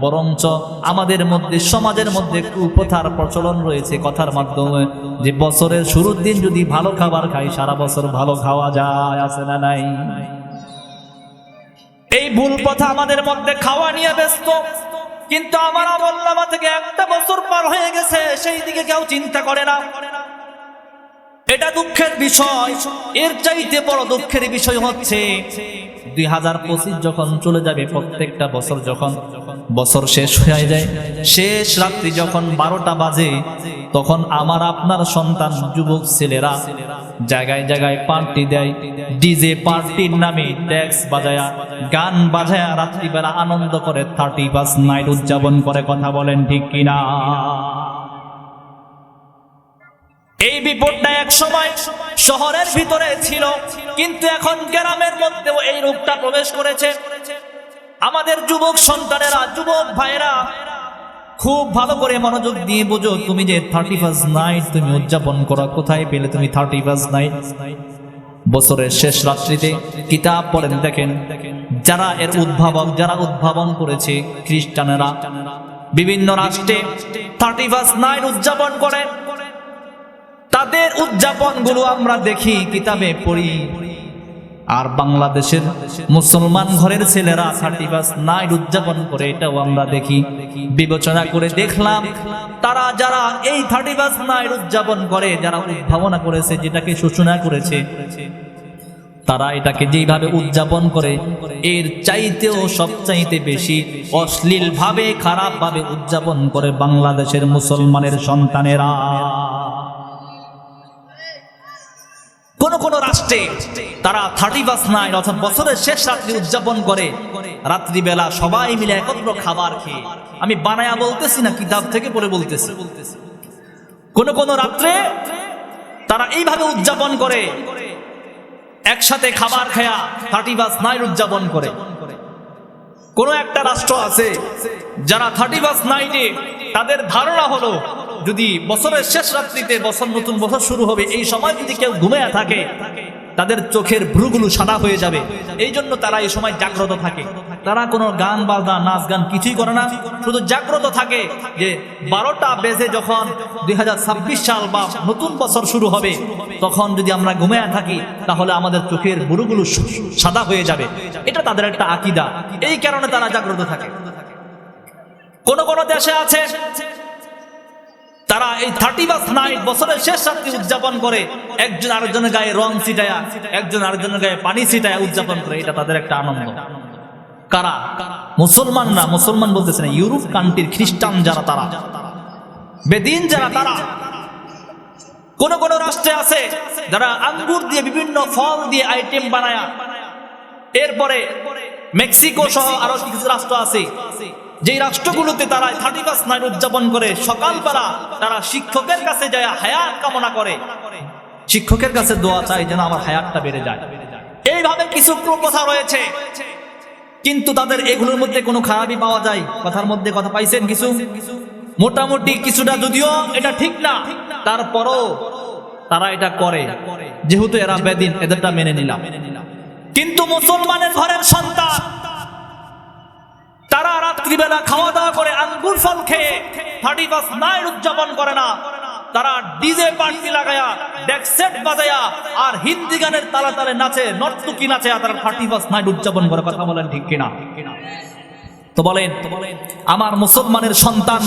বরঞ্চ আমাদের মধ্যে সমাজের মধ্যে কুপ্রথার প্রচলন রয়েছে কথার মাধ্যমে, যে বছরের শুরুর দিন যদি ভালো খাবার খাই সারা বছর ভালো খাওয়া যায়, আছে না নাই? এই ভুল প্রথা আমাদের মধ্যে খাওয়া নিয়ে ব্যস্ত, কিন্তু আমার আমলনামা থেকে একটা বছর পার হয়ে গেছে সেই দিকে কেউ চিন্তা করে না। এটা দুঃখের বিষয়। এর চাইতে বড় দুঃখের বিষয় হচ্ছে 2025 যখন চলে যাবে, প্রত্যেকটা বছর যখন বছর শেষ হয়ে যায়, শেষ রাত্রি যখন 12টা বাজে, তখন আমার আপনার সন্তান যুবক ছেলেরা জায়গায় জায়গায় পার্টি দেয়, ডিজে পার্টির নামে ট্যাক্স বাজায়া গান বাজায়া রাত্রিবেলা আনন্দ করে 31 নাইট উদযাপন করে। কথা বলেন ঠিক কিনা? এই বিপদটা এক সময় শহরের ভিতরে ছিল, কিন্তু এখন গ্রামের মধ্যেও এই রোগটা প্রবেশ করেছে। আমাদের যুবক সন্তানেরা, যুবক ভাইরা খুব ভালো করে মনোযোগ দিয়ে বোঝো, তুমি যে 31 নাইট তুমি উদযাপন করো, কোথায় পেলে তুমি 31 নাইট? বছরের শেষ রাত্রিতে কিতাব পড়েন, দেখেন যারা এর উদ্ভাবক, যারা উদ্ভাবন করেছে খ্রিস্টানেরা, বিভিন্ন রাষ্ট্রে 31 নাইট উদযাপন করে। তাদের উদযাপন গুলো আমরা দেখি, কিতাবে পড়ি, আর বাংলাদেশের মুসলমান ঘরের ছেলেরা 31 নাইট উদযাপন করে, এটাও আমরা দেখি। বিবেচনা করে দেখলাম, তারা যারা এই 31 নাইট উদযাপন করে, যারা উদ্ভাবনা করেছে, যেটাকে সূচনা করেছে, তারা এটাকে যেভাবে উদযাপন করে এর চাইতেও সবচাইতে বেশি অশ্লীল ভাবে, খারাপ ভাবে উদযাপন করে বাংলাদেশের মুসলমানের সন্তানেরা। কোন কোন রাষ্ট্রে তারা 31 নাইট অর্থাৎ বছরের শেষ রাত্রি উদযাপন করে, রাত্রিবেলা সবাই মিলে একত্র খাবার খেয়ে। আমি বানায়া বলতেছি না, কিতাব থেকে পড়ে বলতেছি। কোন কোন রাত্রে তারা এইভাবে উদযাপন করে, একসাথে খাবার খায়া 31 নাইট উদযাপন করে। কোন একটা রাষ্ট্র আছে যারা 31 নাইটে তাদের ধারণা হলো যদি বছরের শেষ রাত্রিতে বছর, নতুন বছর শুরু হবে, এই সময় যদি কেউ ঘুমিয়ে থাকে তাদের চোখের ভ্রুগুলো সাদা হয়ে যাবে, এই জন্য তারা এই সময় জাগ্রত থাকে। তারা কোনো গান বাজনা, নাচ গান কিছুই করে না, শুধু জাগ্রত থাকে যে 12টা বেজে যখন 2026 সাল বা নতুন বছর শুরু হবে, তখন যদি আমরা ঘুমিয়ে থাকি তাহলে আমাদের চোখের ভ্রুগুলো সাদা হয়ে যাবে। এটা তাদের একটা আকীদা, এই কারণে তারা জাগ্রত থাকে। কোন কোন দেশে আছে তারা এই 31 নাইট বছরের শেষ রাত্রি উদযাপন করে, একজন আরেকজনের গায়ে রং ছিটায়া, একজন আরেকজনের গায়ে পানি ছিটায়া উদযাপন করে। এটা তাদের একটা আনন্দ। কারা? মুসলমান না, মুসলমান বলতেছে না, ইউরোপ কান্ট্রির খ্রিস্টান যারা, তারা বেদিন যারা, তারা। কোন কোন রাষ্ট্রে আছে যারা আঙ্গুর দিয়ে, বিভিন্ন ফল দিয়ে আইটেম বানায়া, এরপরে মেক্সিকো সহ আরো কিছু রাষ্ট্র আছে যেই রাষ্ট্রগুলোতে তারা 31 নাইট উদযাপন করে। সকালবেলা তারা শিক্ষকের কাছে যায় হায়াত কামনা করে, শিক্ষকের কাছে দোয়া চায় যেন আমার হায়াতটা বেড়ে যায়। এইভাবে কিছু প্রথা রয়েছে, কিন্তু তাদের এগুলোর মধ্যে কোনো খারাপই পাওয়া যায়। কথার মধ্যে কথা পাইছেন কিছু, মোটামুটি কিছুটা, যদিও এটা ঠিক না, তারপরও তারা এটা করে, যেহেতু এরা বেদিন, এদেরটা মেনে নিলাম। কিন্তু মুসলমানের ঘরের সন্তান তারা রাত্রিবেলা খাওয়া দাওয়া করে, আঙ্গুর ফল খেয়ে 31 নাইট উদযাপন করে না। তারা ডিজে পার্টি লাগায়া, ডেক সেট বাজায়া আর হিন্দি গানের তালে তালে নাচে, নর্তকী নাচে, তারা 31 নাইট উদযাপন করে। কথা বলেন ঠিক কিনা? তো বলেন, আমার মুসলমানের সন্তান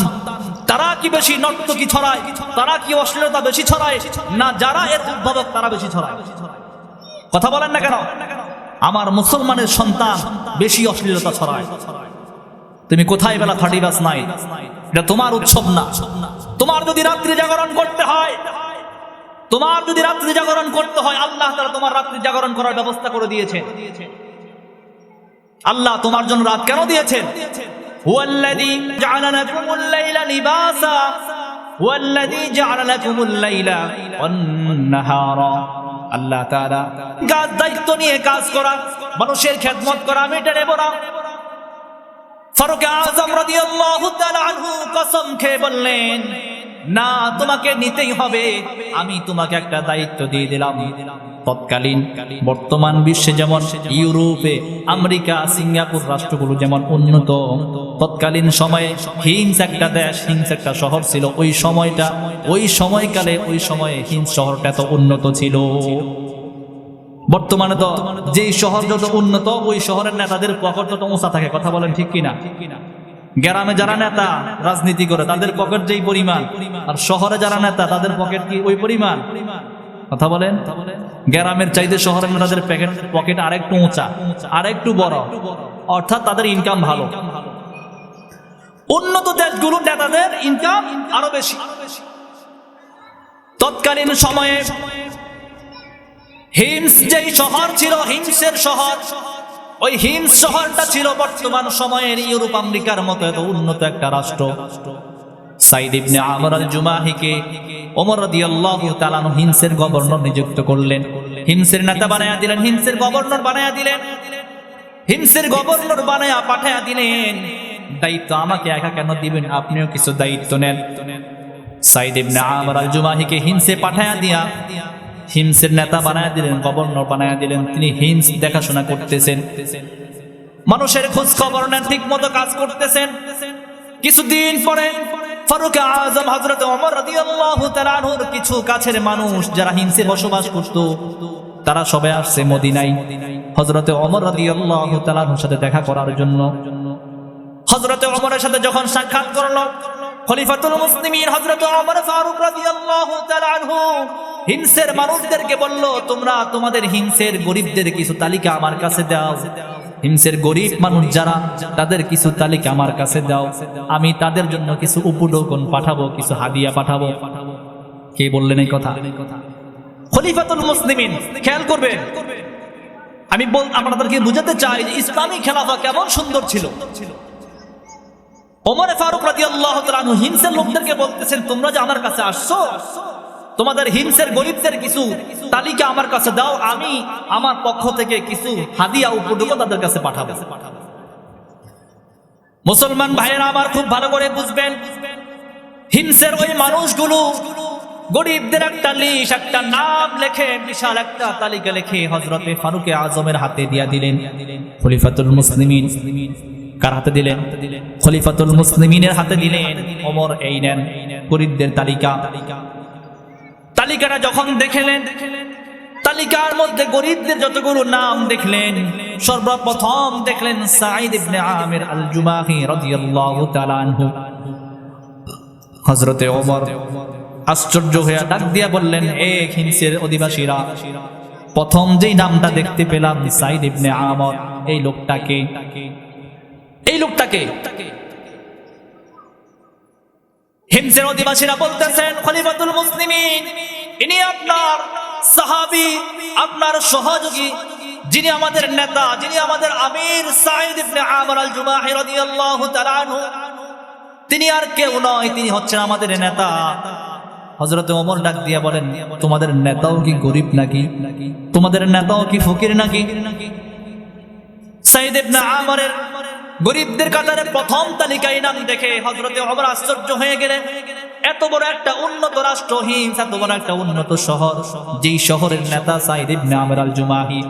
তারা কি বেশি নর্তকী ছড়ায়, তারা কি অশ্লীলতা বেশি ছড়ায়, না যারা এর উদ্ভাবক তারা বেশি ছড়ায়? কথা বলেন না কেন? আমার মুসলমানের সন্তান বেশি অশ্লীলতা ছড়ায়। তুমি কোথায় বেলা 31 নাইট? এটা তোমার উৎসব না। তোমার যদি রাত্রি জাগরণ করতে হয়, তোমার যদি রাত্রি জাগরণ করতে হয়, আল্লাহ তাআলা তোমার রাত্রি জাগরণ করার ব্যবস্থা করে দিয়েছেন। আল্লাহ তোমার জন্য রাত কেন দিয়েছেন? হুয়াল্লাযী জাআলা লাকুমুল লাইলা লিবাসা হুয়াল্লাযী জাআলা লাকুমুল লাইলা ওয়ান নাহারা। আল্লাহ তাআলা কাজ, দায়িত্ব নিয়ে কাজ করা, মানুষের খেদমত করা, আমি এটা নেব না। ফারুক আযম রাদিয়াল্লাহু তাআলা আনহু কসম খেয়ে বললেন, না, তোমাকে নিতেই হবে। আমি তোমাকে একটা দায়িত্ব দিয়ে দিলাম, তৎকালীন বর্তমান বিশ্বে যেমন ইউরোপে আমেরিকা সিঙ্গাপুর রাষ্ট্রগুলো যেমন উন্নত, তৎকালীন সময়ে হিন্স একটা দেশ, হিন্স একটা শহর ছিল। ওই সময়টা, ওই সময়কালে, ওই সময়ে হিন্স শহরটা এত উন্নত ছিল। বর্তমানে তো যেই শহর যত উন্নত, ওই শহরের নেতাদের পকেট তত উঁচা থাকে। কথা বলেন ঠিক কিনা? গ্রামে যারা নেতা রাজনীতি করে তাদের পকেট যেই পরিমাণ, আর শহরে যারা নেতা তাদের পকেট কি ওই পরিমাণ? কথা বলেন। গ্রামের চাইতে শহরের নেতাদের পকেট আরেকটু উঁচা, আরেকটু বড়, অর্থাৎ তাদের ইনকাম ভালো। উন্নত দেশগুলোর নেতাদের ইনকাম আরো বেশি। তৎকালীন সময়ে হিমস যেই শহর ছিল, হিমসের শহর, ওই হিমস শহরটা ছিল বর্তমান সময়ের ইউরোপ আমেরিকার মতো এত উন্নত একটা রাষ্ট্র। সাইদ ইবনে আমর আল জুমাহিকে ওমর রাদিয়াল্লাহু তাআলা আনহু হিমসের গভর্নর নিযুক্ত করলেন, হিমসের নেতা বানায়া দিলেন, হিমসের গভর্নর বানায়া দিলেন, হিমসের গভর্নর বানায়া পাঠায়া দিলেন। দায়িত্ব আমাকে একা কেন দিবেন, আপনিও কিছু দায়িত্ব নেন। সাইদ ইবনে আমর আল জুমাহিকে হিমসে পাঠায়া দিয়া হিমসের নেতা বানায়া দিলেন, গভর্নর বানায়া দিলেন। তিনি হিমস দেখাশোনা করতেছেন, মানুষের খোঁজ খবর নেন, ঠিক মতো কাজ করতেছেন। কিছুদিন পরে ফারুক আজম হযরত ওমর রাদিয়াল্লাহু তাআলা আনহুর কিছু কাছের মানুষ যারা হিমসে বসবাস করত, তারা সবাই আসছে মদিনায় হযরত ওমর রাদিয়াল্লাহু তাআলা আনহুর সাথে দেখা করার জন্য। হযরত ওমরের সাথে যখন সাক্ষাৎ করলো, খলিফাতুল মুসলিমিন হযরত ওমর ফারুক রাদিয়াল্লাহু তাআলা আনহু হিমসের মানুষদেরকে বলল, তোমরা তোমাদের হিমসের গরিবদের কিছু তালিকা আমার কাছে দাও। হিমসের গরিব মানুষ যারা, তাদের কিছু তালিকা আমার কাছে দাও, আমি তাদের জন্য কিছু উপঢৌকন পাঠাবো, কিছু হাদিয়া পাঠাবো। কে বললেন এই কথা? খলিফাতুল মুসলিমিন। খেয়াল করবেন, আমি আপনাদেরকে বুঝাতে চাই যে ইসলামী খেলাফা কেমন সুন্দর ছিল। ওমর ফারুক রাদিয়াল্লাহু তাআলা আনহু হিমসের লোকদেরকে বলতেছেন, তোমরা যে আমার কাছে আসছো, তোমাদের হিমসের গরিবদের কিছু তালিকা আমার কাছে দাও, আমি আমার পক্ষ থেকে কিছু হাদিয়া উপঢৌকন তাদের কাছে পাঠাবো। মুসলমান ভাইয়েরা আমার খুব ভালো করে বুঝবেন, হিমসের ওই মানুষগুলো গরিবদের একটা লিস্ট, একটা নাম লেখে, বিশাল একটা তালিকা লিখে হযরতে ফারুক আজমের হাতে দিয়া দিলেন। খলিফাতুল মুসলিমিন কার হাতে দিলেন? খলিফাতুল মুসলিমিনের হাতে দিলেন। ওমর, এই নেন গরিবদের তালিকা। তালিকাটা যখন দেখলেন, তালিকার মধ্যে গরিবদের যতগুলো নাম দেখলেন, সর্বপ্রথম দেখলেন সাঈদ ইবনে আমির আল জুমাহি রাদিয়াল্লাহু তাআলা আনহু। হযরতে ওমর আশ্চর্য হয়ে ডাক দিয়া বললেন, এ হিমসের অধিবাসীরা, প্রথম যেই নামটা দেখতে পেলাম সাঈদ ইবনে আমর, এই লোকটাকে, এই লোকটাকে। হিমসের অধিবাসীরা বলতেছেন, খলিফাতুল মুসলিমিন, ইনি আপনার সাহাবী, আপনার সহযোগী, যিনি আমাদের নেতা, যিনি আমাদের আমির সাঈদ ইবনে আমর আল জুমাহি রাদিয়াল্লাহু তাআলা আনহু, তিনি আর কেউ নয়, তিনি হচ্ছেন আমাদের নেতা। হযরত ওমর ডাক দিয়া বলেন, তোমাদের নেতাও কি গরিব নাকি? তোমাদের নেতাও কি ফকির নাকি? সাঈদ ইবনে আমরের গরিবদের কাতারে প্রথম তালিকায় নাম দেখে হযরতে ওমর আশ্চর্য হয়ে গেলেন। এত বড় একটা উন্নত রাষ্ট্র হিমস, এত বড় একটা উন্নত শহর, যেই শহরের নেতা সাঈদ ইবনে আমর আল জুমাহি,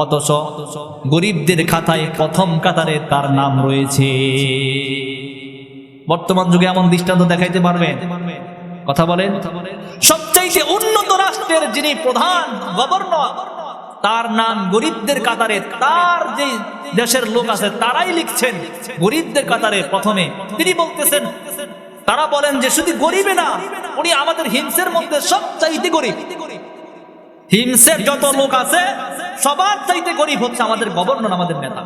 অথচ গরিবদের খাতায় প্রথম কাতারে তার নাম রয়েছে। বর্তমান যুগে এমন দৃষ্টান্ত দেখাইতে পারবেন? কথা বলেন। সবচেয়ে উন্নত রাষ্ট্রের যিনি প্রধান গভর্নর, তার নাম গরিবদের কাতারে, তার যে দেশের লোক আছে তারাই লিখছেন গরিবদের কাতারে প্রথমে। তিনি বলতেছেন, তারা বলেন যে শুধু গরিবে না, উনি আমাদের হিমসের মধ্যে সবচাইতে গরিব। হিমসের যত লোক আছে সবার চাইতে গরিব হচ্ছে আমাদের গভর্নর, আমাদের নেতা।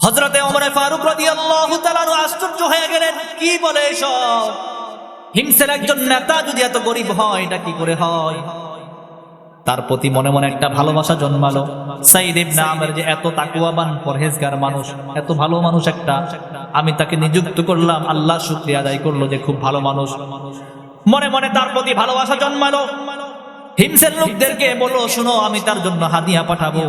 হযরতে ওমর ফারুক রাদিয়াল্লাহু তাআলা আশ্চর্য হয়ে গেলেন, কি বলে এসব? হিমসের একজন নেতা যদি এত গরিব হয়, এটা কি করে হয়? তার প্রতি মনে মনে একটা ভালোবাসা জন্মালো। সাঈদ ইবনে আমর যে এত তাকওয়াবান পরহেজগার মানুষ, এত ভালো মানুষ একটা, আমি তাকে নিযুক্ত করলাম, আল্লাহ শুকরিয়া আদায় করলো যে খুব ভালো মানুষ। মনে মনে তার প্রতি ভালোবাসা জন্মালো। হিমসের লোকদেরকে বলল, শোনো, আমি তার জন্য হাদিয়া পাঠাবো।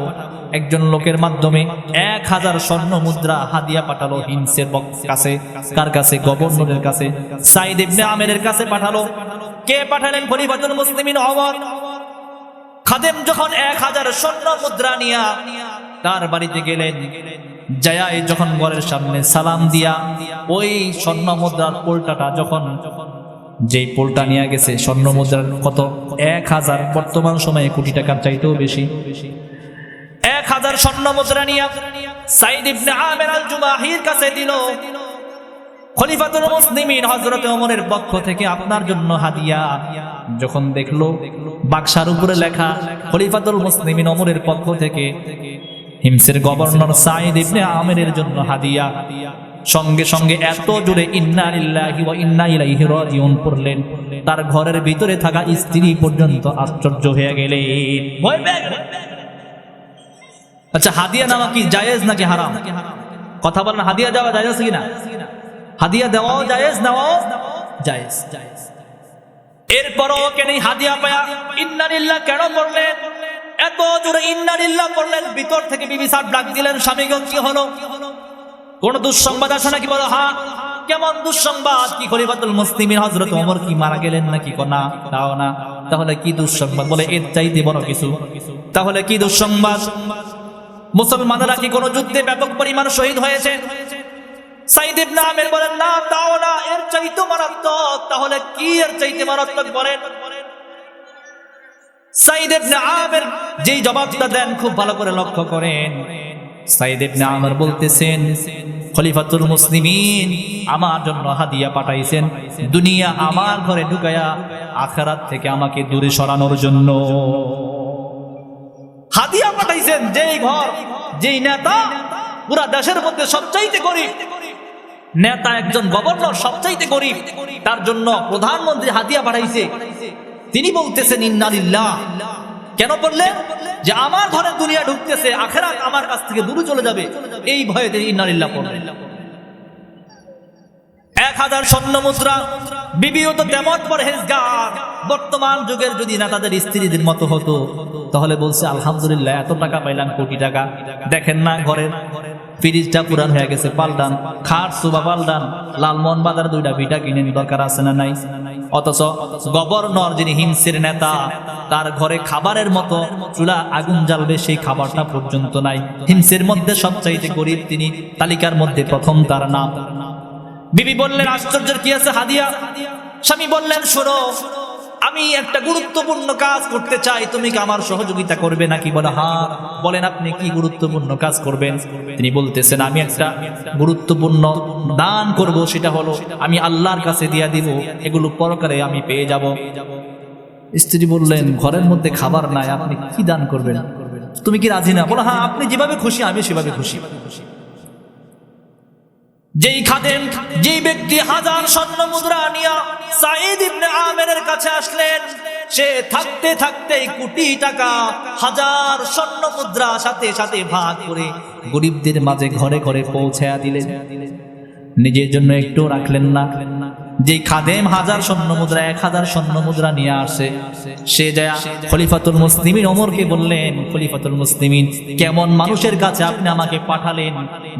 একজন লোকের মাধ্যমে 1000 স্বর্ণ মুদ্রা হাদিয়া পাঠালো হিমসের কাছে। কার কাছে? গভর্নরের কাছে, সাইদ ইবনে আমেরের কাছে পাঠালো। কে পাঠালেন? খলিফাতুল মুসলিমিন ওমর। খাদেম যখন 1000 স্বর্ণ মুদ্রা নিয়া তার বাড়িতে গেলেন, জায়ায় যখন ঘরের সামনে সালাম দিয়া ওই স্বর্ণ মুদ্রার পোলটাটা যখন যেই পোলটা নিয়ে গেছে, স্বর্ণ মুদ্রার কত? 1000, বর্তমান সময়ে কোটি টাকার চাইতেও বেশি। 1000 স্বর্ণ মুদ্রা নিয়া সাইদ ইবনে আমের আল জুমাহির কাছে দিল। খলিফাতুল মুসলিমিন হযরত ওমরের পক্ষ থেকে আপনার জন্য হাদিয়া। যখন দেখলো বাক্সার উপরে লেখা খলিফাতুল মুসলিমিন ওমরের পক্ষ থেকে হিমসের গভর্নর সাইদ ইবনে আমেরের জন্য হাদিয়া, সঙ্গে সঙ্গে এত জোরে ইন্না লিল্লাহি ওয়া ইন্না ইলাইহি রাজিউন পড়লেন, তার ঘরের ভিতরে থাকা স্ত্রী পর্যন্ত আশ্চর্য হয়ে গেলেন, ভয় পেয়ে গেলেন। আচ্ছা, হাদিয়া নেওয়া কি জায়েজ নাকি হারাম? কথা বলেন, হাদিয়া দেওয়া জায়েজ কিনা? হাদিয়া দেওয়াও জায়েজ, নেওয়াও জায়েজ। এরপরও কেন হাদিয়া পায়া ইন্না লিল্লাহ কেন পড়লেন? এত জোরে ইন্না লিল্লাহ পড়লেন, ভিতর থেকে বিবি সাহেব ডাক দিলেন, স্বামীগণ কি হলো? কোন দুঃসংবাদ আছে নাকি? বলো হ্যাঁ। কেমন দুঃসংবাদ? কি খলিফাতুল মুসলিমিন হযরত ওমর কি মারা গেলেন নাকি? না, তাও না। তাহলে কি দুঃসংবাদ? বলে এর চাইতে বড় কিছু। তাহলে কি দুঃসংবাদ? মুসলমানরা কি কোন যুদ্ধে ব্যাপক পরিমাণ শহীদ হয়েছে? সাইদ ইবনে আমের বলেন, না, তাও না, এর চাইতে মারাত্মক। তাহলে কি এর চাইতে মারাত্মক বলেন? সাইদ ইবনে আমের যেই জবাবটা দেন খুব ভালো করে লক্ষ্য করেন। সাইদ ইবনে আমর বলতেছেন, খলিফাতুল মুসলিমিন আমার জন্য হাদিয়া পাঠাইছেন, দুনিয়া আমার ঘরে ঢুকায়া আখিরাত থেকে আমাকে দূরে সরানোর জন্য হাদিয়া পাঠাইছেন। যেই ঘর, যেই নেতা পুরা দেশের মধ্যে সবচাইতে গরিব নেতা, একজন গভর্নর সবচাইতে গরিব, তার জন্য প্রধানমন্ত্রী হাদিয়া পাঠাইছে। তিনি বলতেছেন ইন্না লিল্লাহ। কেন বললেন? যে আমার ঘরে দুনিয়া ঢুকতেছে, আখিরাত আমার কাছ থেকে দূরে চলে যাবে, এই ভয়ে তিনি ইন্না লিল্লাহ পড়লেন। 1000 স্বর্ণ মুদ্রা। বিবিও তো তেমন পরহেজগার। বর্তমান যুগের যদি নেতাদের স্ত্রীদের মতো হতো তাহলে বলছে আলহামদুলিল্লাহ, এত টাকা পাইলাম, কোটি টাকা। দেখেন না, ঘরের ফ্রিজটা পুরান হয়ে গেছে, পাল্টান। খাট সোফা পাল্টান। লালমোহন বাজার 2টা ভিটা কিনেন, দরকার আছে না নাই? অথচ গভর্নর, যিনি হিমসের নেতা, তার ঘরে খাবারের মতো চুলা আগুন জ্বালবে সেই খাবারটা পর্যন্ত নাই। হিমসের মধ্যে সবচাইতে গরিব তিনি, তালিকার মধ্যে প্রথম তার নাম। বিবি বললেন, আশ্চর্যের কি আছে? হাদিয়া। স্বামী বললেন, শোনো, আমি একটা গুরুত্বপূর্ণ কাজ করতে চাই, তুমি কি আমার সহযোগিতা করবে নাকি? বলে হ্যাঁ। বলেন, আপনি কি গুরুত্বপূর্ণ কাজ করবেন? তিনি বলতেছেন, আমি একটা গুরুত্বপূর্ণ দান করব, সেটা হলো আমি আল্লাহর কাছে দিয়া দিব, এগুলো পরকালে আমি পেয়ে যাব। স্ত্রী বললেন, ঘরের মধ্যে খাবার নাই, আপনি কি দান করবেন? তুমি কি রাজি না? বলে হ্যাঁ, আপনি যেভাবে খুশি আমি সেভাবে খুশি। যেই খাদেম, যেই ব্যক্তি 1000 স্বর্ণ মুদ্রা নিয়া সাইদ ইবনে আমেরের কাছে আসলেন, সে থাকতে থাকতে কোটি টাকা 1000 স্বর্ণ মুদ্রা সাথে সাথে ভাগ করে গরিবদের মাঝে ঘরে ঘরে পৌঁছায়া দিলেন। নিজের জন্য একটু রাখলেন না। যে খাদেম 1000 স্বর্ণ মুদ্রা, 1000 স্বর্ণ মুদ্রা নিয়ে আসে, সে যায় খলিফাতুল মুসলিমিন ওমরকে বললেন, খলিফাতুল মুসলিমিন, কেমন মানুষের কাছে আপনি আমাকে পাঠালেন,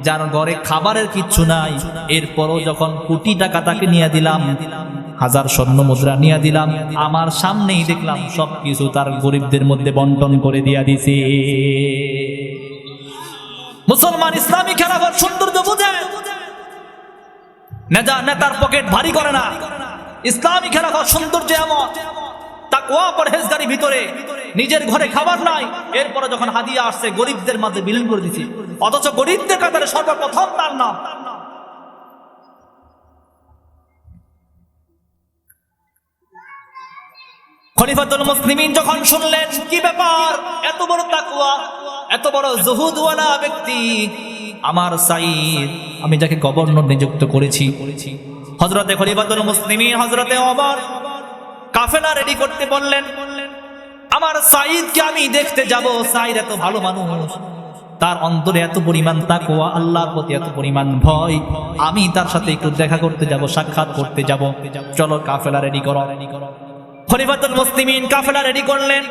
যার ঘরে খাবারের কিচ্ছু নাই, এরপরও যখন কোটি টাকা তাকে নিয়ে দিলাম, 1000 স্বর্ণ মুদ্রা নিয়ে দিলাম, আমার সামনেই দেখলাম সবকিছু তার গরিবদের মধ্যে বন্টন করে দিয়া দিছে। মুসলমান ইসলামী খেলাফত সৌন্দর্য বুঝে, নেতার পকেট ভারী করে না। ইসলামী খেলাফত সৌন্দর্য এমন, তাকওয়া পরহেজগারি ভিতরে, নিজের ঘরে খাবার নাই, এরপরে যখন হাদিয়া আসছে গরিবদের মাঝে বিলীন করে দিছে, অথচ গরিবদের কাতারে সর্বপ্রথম তার নাম। খলিফাতুল মুসলিমিন যখন শুনলেন, কি ব্যাপার, এত বড় তাকওয়া, এত বড় জুহুদওয়ালা ব্যক্তি আমার সাইদ, আমি যাকে গভর্নর নিযুক্ত করেছি, হযরতে খলিফাতুল মুসলিমিন হযরতে ওমর কাফেলা রেডি করতে বললেন। আমার সাইদকে আমি দেখতে যাব। সাইদ এত ভালো মানুষ, তার অন্তরে এত পরিমাণ তাকওয়া, আল্লাহর প্রতি এত পরিমাণ ভয়, আমি তার সাথে একটু দেখা করতে যাব, সাক্ষাৎ করতে যাব। চলো কাফেলা রেডি করো। খলিফাতুল মুসলিমিন কাফেলা রেডি করলেন,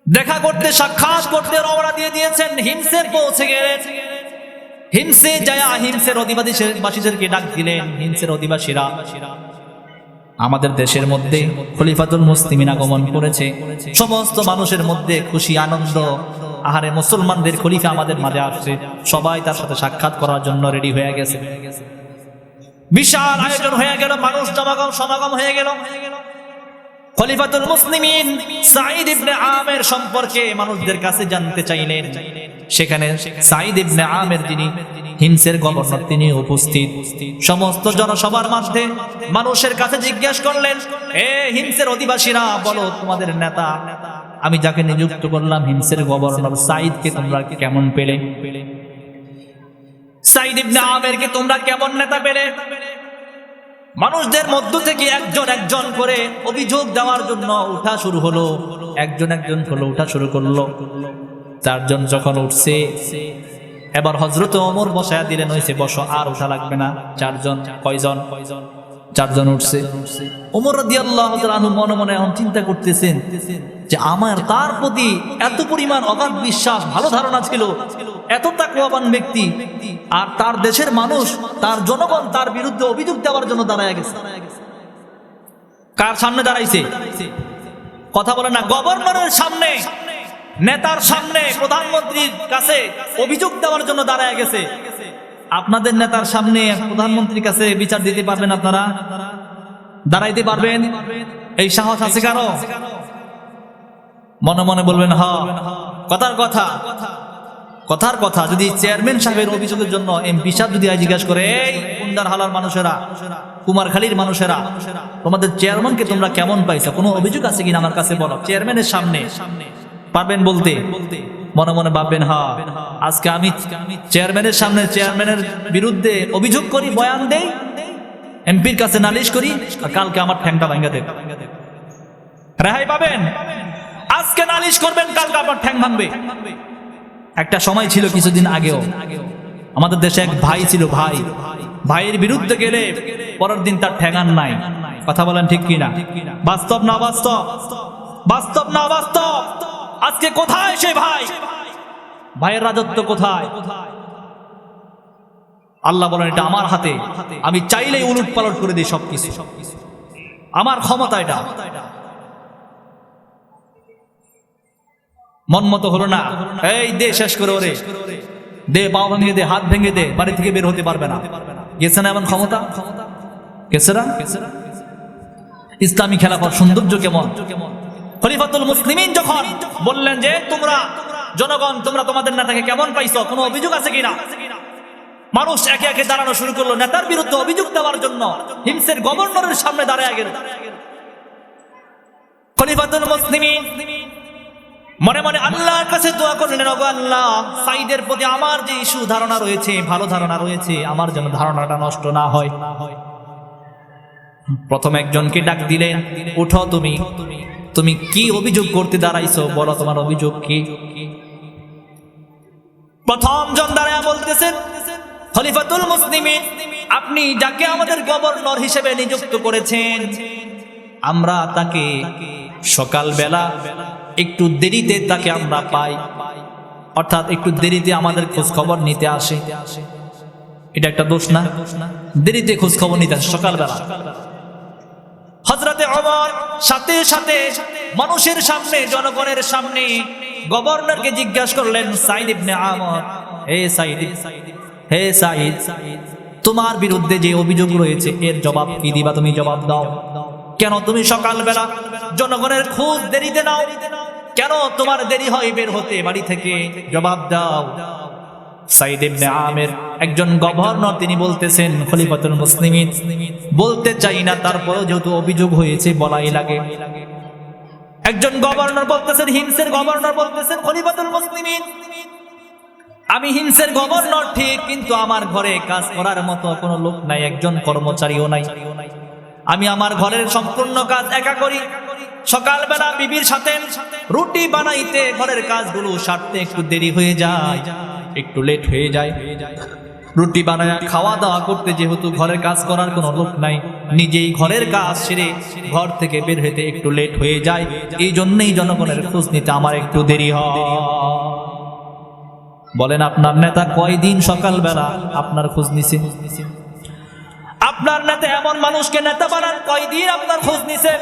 দেখা করতে সাক্ষাৎ করতে রওনা দিয়ে দিয়েছেন। হিমসে পৌঁছে গেলেন। হিমসে যায় হিমসের অধিবাসীদেরকে ডাক দিলেন। হিমসের অধিবাসীরা, আমাদের দেশের মধ্যে খলিফাতুল মুসলিমিন আগমন করেছে। সমস্ত মানুষের মধ্যে খুশি আনন্দ, আহারে মুসলমানদের খলিফা আমাদের মাঝে আসছে, সবাই তার সাথে সাক্ষাৎ করার জন্য রেডি হয়ে গেছে। বিশাল আয়োজন হয়ে গেল, মানুষ সমাগম হয়ে গেল। খলিফাতুল মুসলিমিন সাঈদ ইবনে আমের সম্পর্কে মানুষদের কাছে জানতে চাইলেন। সেখানে সাঈদ ইবনে আমের, যিনি হিমসের গভর্নর, তিনি উপস্থিত। সমস্ত জনসভার মধ্যে মানুষের কাছে জিজ্ঞেস করলেন, এ হিমসের অধিবাসীরা, বলো তোমাদের নেতা, আমি যাকে নিযুক্ত করলাম হিমসের গভর্নর সাঈদকে তোমরা কেমন পেলে? সাঈদ ইবনে আমেরকে তোমরা কেমন নেতা পেলে? মানুষদের মধ্য থেকে একজন একজন করে অভিযোগ দেওয়ার জন্য উঠা শুরু হলো। একজন একজন করে উঠা শুরু করলো। চারজন যখন উঠছে, এবার হযরত ওমর বসায়া দিলেন, হইছে বসো, আর উঠা লাগবে না। চারজন, কয়জন? চারজন উঠছে। ওমর রাদিয়াল্লাহু তাআলা আনহু মনে মনে এখন চিন্তা করতেছেন যে আমার তার প্রতি এত পরিমাণ অগাধ বিশ্বাস, ভালো ধারণা ছিল, এত তাকওয়াবান ব্যক্তি, আর তার দেশের মানুষ, তার জনগণ তার বিরুদ্ধে অভিযোগ দেওয়ার জন্য দাঁড়ায় গেছে। কার সামনে দাঁড়াইছে? কথা বলে না, গভর্নরের সামনে, নেতার সামনে, প্রধানমন্ত্রীর কাছে অভিযোগ দেওয়ার জন্য দাঁড়ায় গেছে। আপনাদের নেতার সামনে, প্রধানমন্ত্রীর কাছে বিচার দিতে পারবেন? আপনারা দাঁড়াইতে পারবেন? এই সাহস আছে কারো? মনে মনে বলবেন হ্যাঁ, কথার কথা। যদি চেয়ারম্যান সাহেবের অভিযোগের জন্য এমপি সাহেব যদি জিজ্ঞাসা করে, এই কুন্দার হালার মানুষেরা, কুমারখালীর মানুষেরা, তোমাদের চেয়ারম্যানকে তোমরা কেমন পাইছো, কোনো অভিযোগ আছে কিনা আমার কাছে বলো। চেয়ারম্যানের সামনে পারবেন বলতে? মনে মনে ভাববেন হ্যাঁ, আজকে আমি চেয়ারম্যানের সামনে চেয়ারম্যানের বিরুদ্ধে অভিযোগ করি, বয়ান দেই, এমপির কাছে নালিশ করি, আর কালকে আমার ঠ্যাংটা ভাঙা দেব। রেহাই পাবেন? আজকে নালিশ করবেন, কালকে আপনার ঠ্যাং ভাঙবে। একটা সময় ছিল কিছুদিন আগেও, আমাদের দেশে এক ভাই ছিল, ভাইয়ের বিরুদ্ধে গেলে পরের দিন তার ঠ্যাঙান নাই। কথা বলেন ঠিক কিনা? বাস্তব না বাস্তব? বাস্তব না বাস্তব? আজকে কোথায় সেই ভাইয়ের রাজত্ব কোথায়? আল্লাহ বলেন এটা আমার হাতে, আমি চাইলেই উলট পালট করে দিই সবকিছু, আমার ক্ষমতা এটা। মন মতো হলো না, এই দে, শেষ করে ওরে দে, পা ভেঙে দে, হাত ভেঙে দে, বাড়ি থেকে বের হতে পারবে না। গেছে না এমন ক্ষমতা? গেছে না? ইসলামী খেলাফত সৌন্দর্য কেমন? খলিফাতুল মুসলিমিন যখন বললেন যে তোমরা জনগণ, তোমরা তোমাদের নেতাকে কেমন পাইছো, কোনো অভিযোগ আছে কিনা, মানুষ একে একে দাঁড়ানো শুরু করলো নেতার বিরুদ্ধে অভিযোগ দেওয়ার জন্য। হিমসের গভর্নরের সামনে দাঁড়ায় গেল খলিফাতুল মুসলিমিন। মনে মনে আল্লাহর কাছে দোয়া করলেন, ওগো আল্লাহ, সাঈদের প্রতি আমার যে ইস্যু ধারণা রয়েছে, ভালো ধারণা রয়েছে, আমার যেন ধারণাটা নষ্ট না হয়। প্রথম একজনকে ডাক দিলেন, উঠো, তুমি কি অভিযোগ করতে দাঁড়াইছো, বলো তোমার অভিযোগ কি? প্রথম জন দাঁড়ায় বলতেছেন, খলিফাতুল মুসলিমিন, আপনি যাকে আমাদের গভর্নর হিসেবে নিযুক্ত করেছেন, আমরা তাকে সকালবেলা একটু দেরিতে তাকে আমরা পাই, অর্থাৎ একটু দেরিতে আমাদের খোঁজ খবর নিতে আসে। এটা একটা দোষ না? দেরিতে খোঁজ খবর নিতে আসে সকালবেলা। হযরতে ওমর সাথে সাথে মানুষের সামনে, জনগণের সামনে গভর্নরকে জিজ্ঞাসা করলেন, সাঈদ ইবনে আমর, হে সাঈদ, তোমার বিরুদ্ধে যে অভিযোগ রয়েছে এর জবাব কি দিবা? তুমি জবাব দাও। কেন তুমি সকালবেলা জনগণের খোঁজ দেরিতে নাও? কেন তোমার দেরি হয় বের হতে বাড়ি থেকে? জবাব দাও। সাঈদ ইবনে আমের একজন গভর্নর, তিনি বলতেছেন, খলিফাতুল মুসলিমিন, বলতে চাই না, তারপরেও যেহেতু অভিযোগ হয়েছে বলাই লাগে। একজন গভর্নর বলতেছেন, হিমসের গভর্নর বলতেছেন, খলিফাতুল মুসলিমিন, আমি হিমসের গভর্নর ঠিক, কিন্তু আমার ঘরে কাজ করার মতো কোনো লোক নাই, একজন কর্মচারীও নাই। আমি আমার ঘরের সম্পূর্ণ কাজ একা করি। সকালবেলা বিবির সাথে রুটি বানাইতে, ঘরের কাজগুলো সারতে একটু দেরি হয়ে যায়, একটু লেট হয়ে যায়। রুটি বানায় খাওয়া দাওয়া করতে, যেহেতু ঘরের কাজ করার কোনো লোক নাই, নিজেই ঘরের কাজ সেরে ঘর থেকে বের হতে একটু লেট হয়ে যায়। এই জন্যই জনগণের খোঁজ নিতে আমার একটু দেরি হয়। বলেন আপনার নেতা কয়দিন সকালবেলা আপনার খোঁজ নিছে? আপনার নেতা এমন মানুষকে নেতা বানান, কয়দিন আপনার খোঁজ নিছে?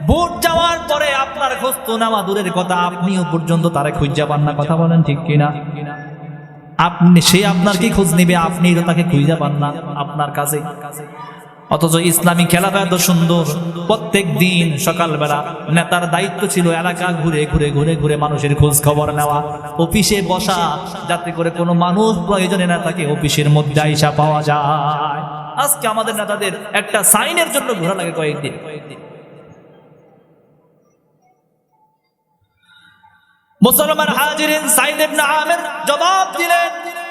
ভোট যাওয়ার পরে আপনার খোঁজ তো নেওয়া দূরের কথা, আপনিও পর্যন্ত তারে খুঁজে পান না। কথা বলেন ঠিক কিনা? সে আপনার কি খোঁজ নিবে? আপনি তো তাকে খুঁজে পান না আপনার কাছে। অথচ ইসলামী খেলাটা এত সুন্দর। প্রত্যেক দিন সকালবেলা নেতার দায়িত্ব ছিল এলাকা ঘুরে ঘুরে ঘুরে ঘুরে মানুষের খোঁজ খবর নেওয়া, অফিসে বসা, যাতে করে কোনো মানুষ প্রয়োজনে নেতাকে অফিসের মধ্যে আইসা পাওয়া যায়। আজকে আমাদের নেতাদের একটা সাইনের জন্য ঘোরা লাগে কয়েকদিন। মুসলমান হাজিরিন, সাইদ ইবনে আমির জবাব দিলেন,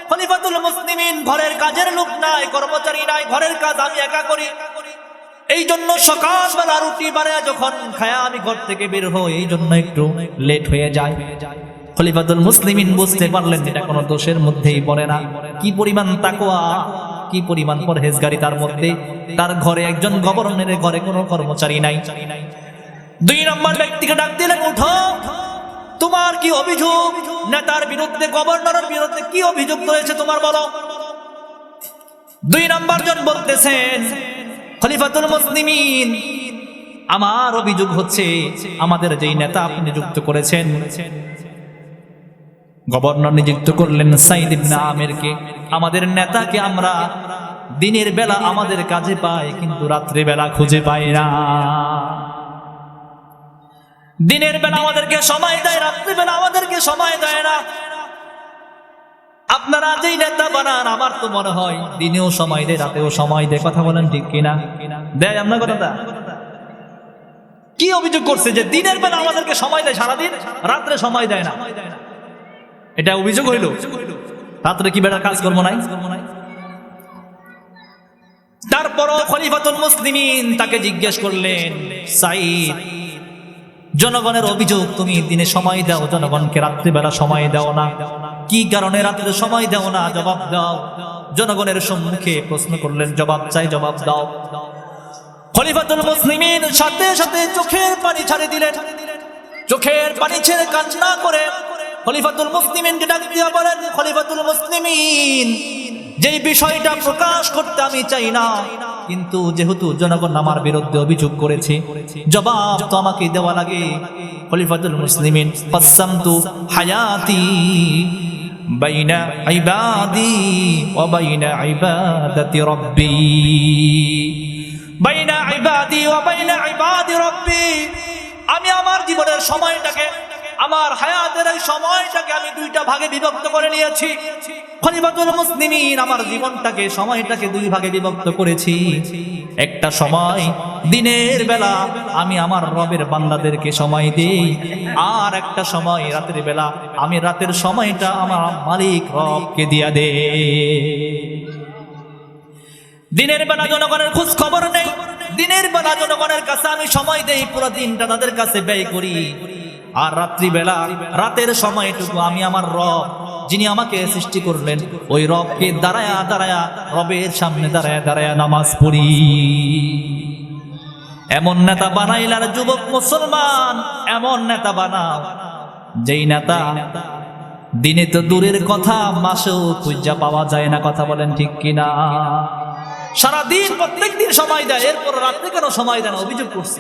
খলিফাতুল মুসলিমিন, ঘরের কাজের লোক নাই, কর্মচারী নাই, ঘরের কাজ আমি একা করি। এই জন্য সকালবেলা রুটি বানায় যখন খায়া আমি ঘর থেকে বের হই, এই জন্য একটু লেট হয়ে যায়। খলিফাতুল মুসলিমিন বুঝতে পারলেন এটা কোনো দোষের মধ্যেই পড়ে না। কি পরিমাণ তাকওয়া, কি পরিমাণ পরহেজগারি তার মধ্যে। তার ঘরে একজন গভর্নরের ঘরে কোনো কর্মচারী নাই। 2 নম্বর ব্যক্তিকে ডাক দিলেন, উঠো, তোমার কি অভিযোগ? নেতার বিরুদ্ধে, গভর্নরের বিরুদ্ধে কি অভিযোগ রয়েছে তোমার, বলো। 2 নম্বর জন বলতেছেন, খলিফাতুল মুসলিমিন, আমার অভিযোগ হচ্ছে আমাদের যেই নেতা আপনি নিযুক্ত করেছেন, গভর্নর নিযুক্ত করলেন সাইদ ইবনে আমিরকে, আমাদের নেতাকে আমরা দিনের বেলা আমাদের কাজে পাই, কিন্তু রাত্রে বেলা খুঁজে পাই না। দিনের বেলা আমাদেরকে সময় দেয়, রাত্রে বেলা আমাদেরকে সময় দেয় না। আপনারা যেই নেতা বানান, আমার তো মনে হয় দিনেও সময় দেয়, রাতেও সময় দেয়। কথা বলেন ঠিক কিনা? দেয় আপনার কথাটা? কি অভিযোগ করছে যে দিনের বেলা আমাদেরকে সময় দেয় সারাদিন, রাত্রে সময় দেয় না? এটা অভিযোগ হইল? রাত্রে কি বেটার কাজ কর্ম নাই? তারপরও খলিফাতুল মুসলিমিন তাকে জিজ্ঞেস করলেন, সাইদ, জনগণের অভিযোগ তুমি দিনে সময় দাও, জনগণকে রাত্রিবেলা সময় দাও না, কি কারণে রাত্রে সময় দাও না? জবাব দাও। জনগণের সম্মুখে প্রশ্ন করলেন, জবাব চাই, জবাব দাও। খলিফাতুল মুসলিমিন সাথে সাথে চোখের পানি ছাড়ে দিলেন। চোখের পানি ছেড়ে কান্না করে খলিফাতুল মুসলিমিনকে ডাক দিয়া বলেন, খলিফাতুল মুসলিমিন, যেই বিষয়টা প্রকাশ করতে আমি চাই না, কিন্তু যেহেতু জনগণ আমার বিরুদ্ধে অভিযোগ করেছে, জবাব তো আমাকে দেওয়া লাগে। খলিফাতুল মুসলিমিন, কাসসামতু হায়াতি বাইনা ইবাদি ওয়া বাইনা ইবাদাতি রাব্বি, বাইনা ইবাদি ওয়া বাইনা ইবাদি রাব্বি, আমি আমার জীবনের সময়টাকে, আমার হায়াতের এই সময়টাকে আমি 2টা ভাগে বিভক্ত করে নিয়েছি। খলিফাতুল মুসলিমিন, আমার জীবনটাকে, সময়টাকে 2 ভাগে বিভক্ত করেছি। একটা সময় দিনের বেলা আমি আমার রবের বান্দাদেরকে সময় দেই, আর একটা সময় রাতের বেলা আমি রাতের সময়টা আমার মালিক রবকে দিয়া দেই। দিনের বেলা জনগণের খোঁজ খবর নেই, দিনের বেলা জনগণের কাছে আমি সময় দেই, পুরো দিনটা তাদের কাছে ব্যয় করি। আর রাত্রিবেলা, রাতের সময়টুকু আমি আমার রব, যিনি আমাকে সৃষ্টি করলেন, ওই রবকে দাঁড়ায়া দাঁড়ায়া, রবের সামনে দাঁড়ায়া দাঁড়ায়া নামাজ পড়ি। এমন নেতা বানাইলার যুবক মুসলমান, এমন নেতা বানাও যেই নেতা দিনে তো দূরের কথা, মাসেও খুঁজা পাওয়া যায় না। কথা বলেন ঠিক কিনা? সারাদিন প্রত্যেক দিন সময় দেয়, এরপর রাত্রে কেন সময় দেয় না? অভিযোগ করছে।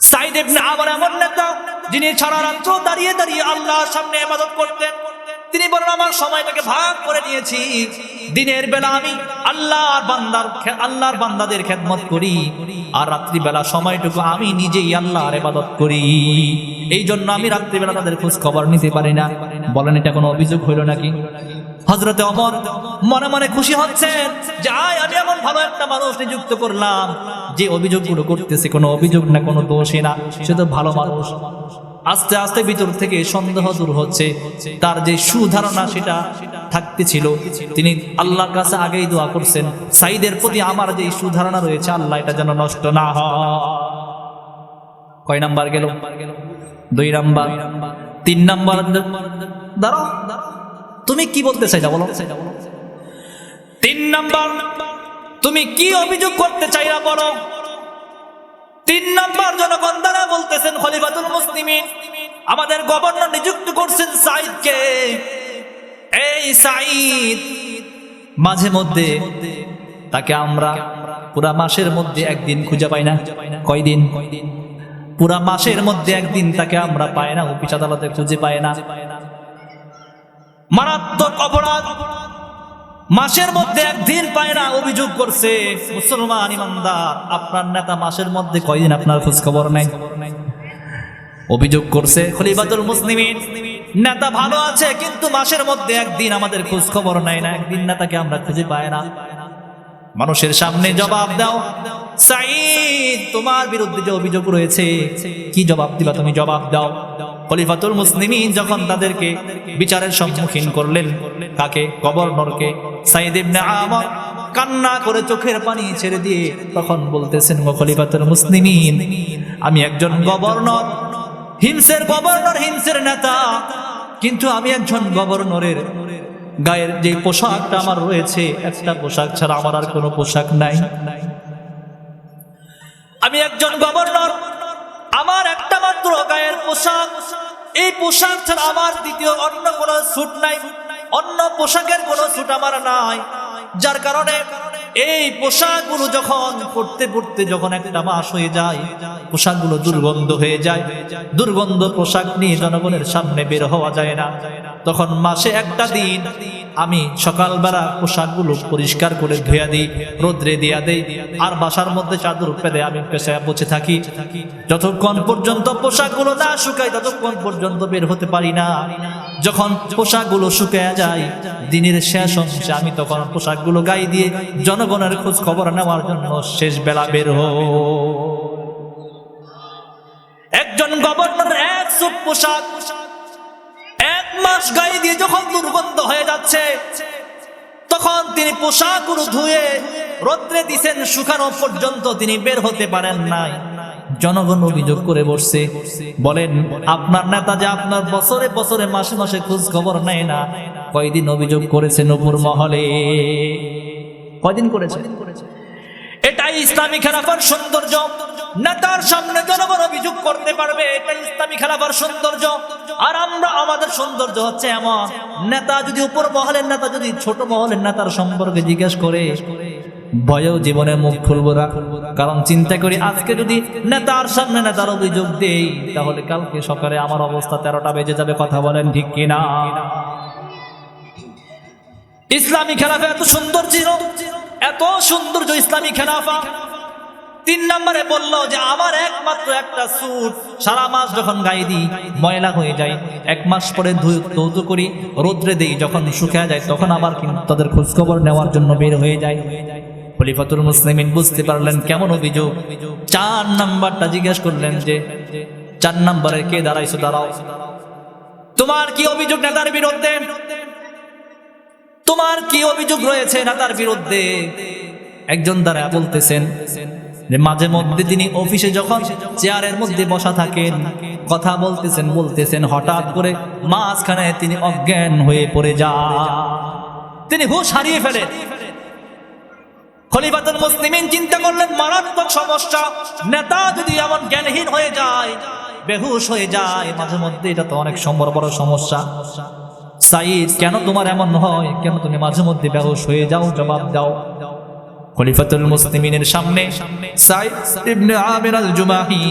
সাইদ ইবনে আমির এমন নেতা, যিনি সারা রাত দাঁড়িয়ে দাঁড়িয়ে আল্লাহর সামনে ইবাদত করতেন। তিনি বলেন, আমার সময়টাকে ভাগ করে নিয়েছি, দিনের বেলা আমি আল্লাহর বান্দাদের খেদমত করি, আর রাত্রিবেলা সময়টুকু আমি নিজেই আল্লাহর ইবাদত করি। এই জন্য আমি রাত্রিবেলা তাদের খোঁজ খবর নিতে পারি না। বলেন, এটা কোনো অভিযোগ হইল নাকি? হযরতে ওমর মনে মনে খুশি হচ্ছেন যে আমি এমন ভালো একটা মানুষ নিযুক্ত করলাম, যে অভিযোগগুলো করতেছে কোনো অভিযোগ না, কোনো দোষই না, সে তো ভালো মানুষ। আস্তে আস্তে ভিতর থেকে সন্দেহ দূর হচ্ছে, তার যে সুধারণা সেটা থাকতে ছিল। তিনি আল্লাহর কাছে আগেই দোয়া করছেন, সাইদের প্রতি আমার যে সুধারণা রয়েছে, আল্লাহ এটা যেন নষ্ট না হয়। কয় নাম্বার গেল? 2 নাম্বার। 3 নাম্বার, দাঁড়াও, তুমি কি বলতে চাইলা বলো? 3 নাম্বার, তুমি কি অভিযোগ করতে চাইলা বলো? 3 নাম্বার জনগণ দ্বারা বলতেছেন খলিফাতুল মুসলিমিন আমাদের গভর্নর নিযুক্ত করছেন সাঈদকে। এই সাঈদ মাঝে মধ্যে তাকে আমরা পুরা মাসের মধ্যে একদিন খুঁজে পাই না। কয়দিন? পুরা মাসের মধ্যে একদিন তাকে আমরা পাই না, অফিস আদালতে খুঁজে পাই না। মারাত্মক অপরাধ, মাসের মধ্যে একদিন পায় না, অভিযোগ করছে। মুসলমান ইমানদার, আপনার নেতা মাসের মধ্যে কয়দিন আপনার খোঁজ খবর নেই? অভিযোগ করছে খলিফাতুল মুসলিমিন নেতা ভালো আছে কিন্তু মাসের মধ্যে একদিন আমাদের খোঁজ খবর নেয় না, একদিন নেতাকে আমরা খুঁজে পাই না। মানুষের সামনে জবাব দাও, সাঈদ তোমার বিরুদ্ধে যে অভিযোগ রয়েছে কি জবাব দিবা? তুমি জবাব দাও। খলিফাতুল মুসলিমিন যখন তাদেরকে বিচারের সম্মুখীন করলেন, কাকে? গভর্নরকে। সাঈদ ইবনে আমর কান্না করে চোখের পানি ছেড়ে দিয়ে তখন বলতেছেন, ও খলিফাতুল মুসলিমিন, আমি একজন গভর্নর, হিমসের গভর্নর, হিমসের নেতা, কিন্তু আমি একজন গভর্নরের গায়ের যে পোশাকটা আমার রয়েছে, একটা পোশাক ছাড়া আমার আর কোনো পোশাক নাই। আমি একজন গভর্নর, আমার একটা মাত্র গায়ের পোশাক, এই পোশাক ছাড়া আমার দ্বিতীয় অন্য কোনো স্যুট নাই, অন্য পোশাকের কোনো স্যুট আমার নাই। যার কারণে এই পোশাকগুলো যখন পড়তে পড়তে যখন একটা মাস হয়ে যায়, পোশাকগুলো দুর্গন্ধ হয়ে যায়, দুর্গন্ধ পোশাক নিয়ে জনগণের সামনে বের হওয়া যায় না। তখন মাসে একটা দিন আমি সকালবেলা পোশাকগুলো পরিষ্কার করে ধুয়া দিই, রোদ্রে দিয়া দেই, আর বাসার মধ্যে চাদর পেলে আমি পেশায় বসে থাকি। যতক্ষণ পর্যন্ত পোশাকগুলো না শুকায় ততক্ষণ পর্যন্ত বের হতে পারি না। যখন পোশাকগুলো শুকিয়ে যায় দিনের শেষ অংশে আমি তখন পোশাকগুলো গায়ে দিয়ে জনগণের খোঁজ খবর নেওয়ার জন্য শেষ বেলা বের হই। একজন গভর্নর এক স্যুট পোশাক 1 মাস গায়ে দিয়ে যখন দুর্গন্ধ হয়ে যাচ্ছে, তখন তিনি পোশাকগুলো ধুয়ে রোদ্রে দিছেন, শুকানো পর্যন্ত তিনি বের হতে পারেন নাই। জনগণ অভিযোগ করে বসছে, বলেন আপনার নেতা যে আপনার বছরে বছরে মাসে মাসে খোঁজ খবর নেয় না, কয়দিন অভিযোগ করেছেন উপর মহলে? কয়দিন করেছেন? এটাই ইসলামী খেলাফার সৌন্দর্য। নেতার সামনে জনগণ অভিযোগ করতে পারবে, এটা ইসলামী খেলাফার সৌন্দর্য। আর আমরা আমাদের সৌন্দর্য হচ্ছে এমন, নেতা যদি উপর মহলের নেতা যদি ছোট মহলের নেতার সম্পর্কে জিজ্ঞেস করে, ভয়েও জীবনে মুখ খুলবো না। কারণ চিন্তা করি আজকে যদি নেতার সামনে নেতার অভিযোগ দেই, তাহলে কালকে সকালে আমার অবস্থা 13টা বেজে যাবে। কথা বলেন ঠিক কিনা? ইসলামী খেলাফা এত সুন্দর ছিল, এত সৌন্দর্য ইসলামী খেলাফা। 3 নম্বরে বলল যে আমার একমাত্র একটা স্যুট সারা মাস যখন গায়ে দিই ময়লা হয়ে যায়, 1 মাস পরে ধৌত করি, রোদ্রে দেই, যখন শুকিয়ে যায় তখন আবার কিন্তু তাদের খোঁজখবর নেওয়ার জন্য বের হয়ে যায়। খলিফাতুল মুসলিমিন বুঝতে পারলেন কেমন অভিযোগ। 4 নাম্বারটা জিজ্ঞেস করলেন যে 4 নম্বরে কে দাঁড়াইছো? দাঁড়াও, তোমার কি অভিযোগ নেতার বিরুদ্ধে? তোমার কি অভিযোগ রয়েছে নেতার বিরুদ্ধে? একজন দ্বারা বলতেছেন যে মাঝে মধ্যে তিনি অফিসে যখন চেয়ারের মধ্যে বসা থাকেন, কথা বলতেছেন হঠাৎ করে মাঝখানে তিনি অজ্ঞান হয়ে পড়ে যান, তিনি হুঁশ হারিয়ে ফেলেন। খলিফাতুল মুসলিমিন চিন্তা করলেন মারাত্মক সমস্যা, নেতা যদি এমন জ্ঞানহীন হয়ে যায়, বেহুশ হয়ে যায় মাঝে মধ্যে, এটা তো অনেক বড় সমস্যা। সাঈদ কেন তোমার এমন হয়? কেন তুমি মাঝে মধ্যে বেহুশ হয়ে যাও? জবাব দাও। খলিফাতুল মুসলিমিনের সামনে সাঈদ ইবনে আমির আল জুমাহি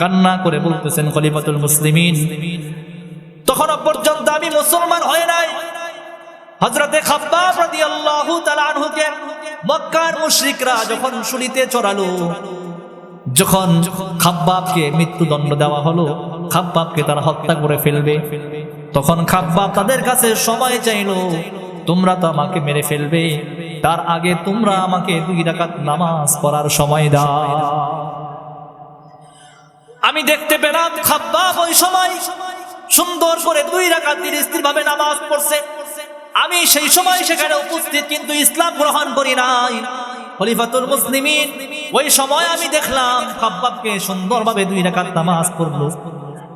কান্না করে বলতেছেন, খলিফাতুল মুসলিমিন তখন পর্যন্ত আমি মুসলমান হয়ে নাই। হযরতে খাব্বাব রাদিয়াল্লাহু তাআলা আনহুকে মক্কার মুশরিকরা যখন শুলিতে চড়ালো, যখন খাব্বাবকে মৃত্যুদণ্ড দেওয়া হলো, খাব্বাবকে তারা হত্যা করে ফেলবে, তখন খাব্বাব তাদের কাছে সময় চাইলো, তোমরা তো আমাকে মেরে ফেলবে, তার আগে তোমরা আমাকে 2 রাকাত নামাজ পড়ার সময় দাও। আমি দেখতে পেলাম খাব্বাব ওই সময় সুন্দর করে 2 রাকাত স্থিরভাবে নামাজ পড়ছে। আমি সেই সময় সেখানে উপস্থিত, কিন্তু ইসলাম গ্রহণ করি নাই। খলিফাতুল মুসলিমিন ওই সময় আমি দেখলাম খাব্বাবকে সুন্দরভাবে 2 রাকাত নামাজ পড়লো,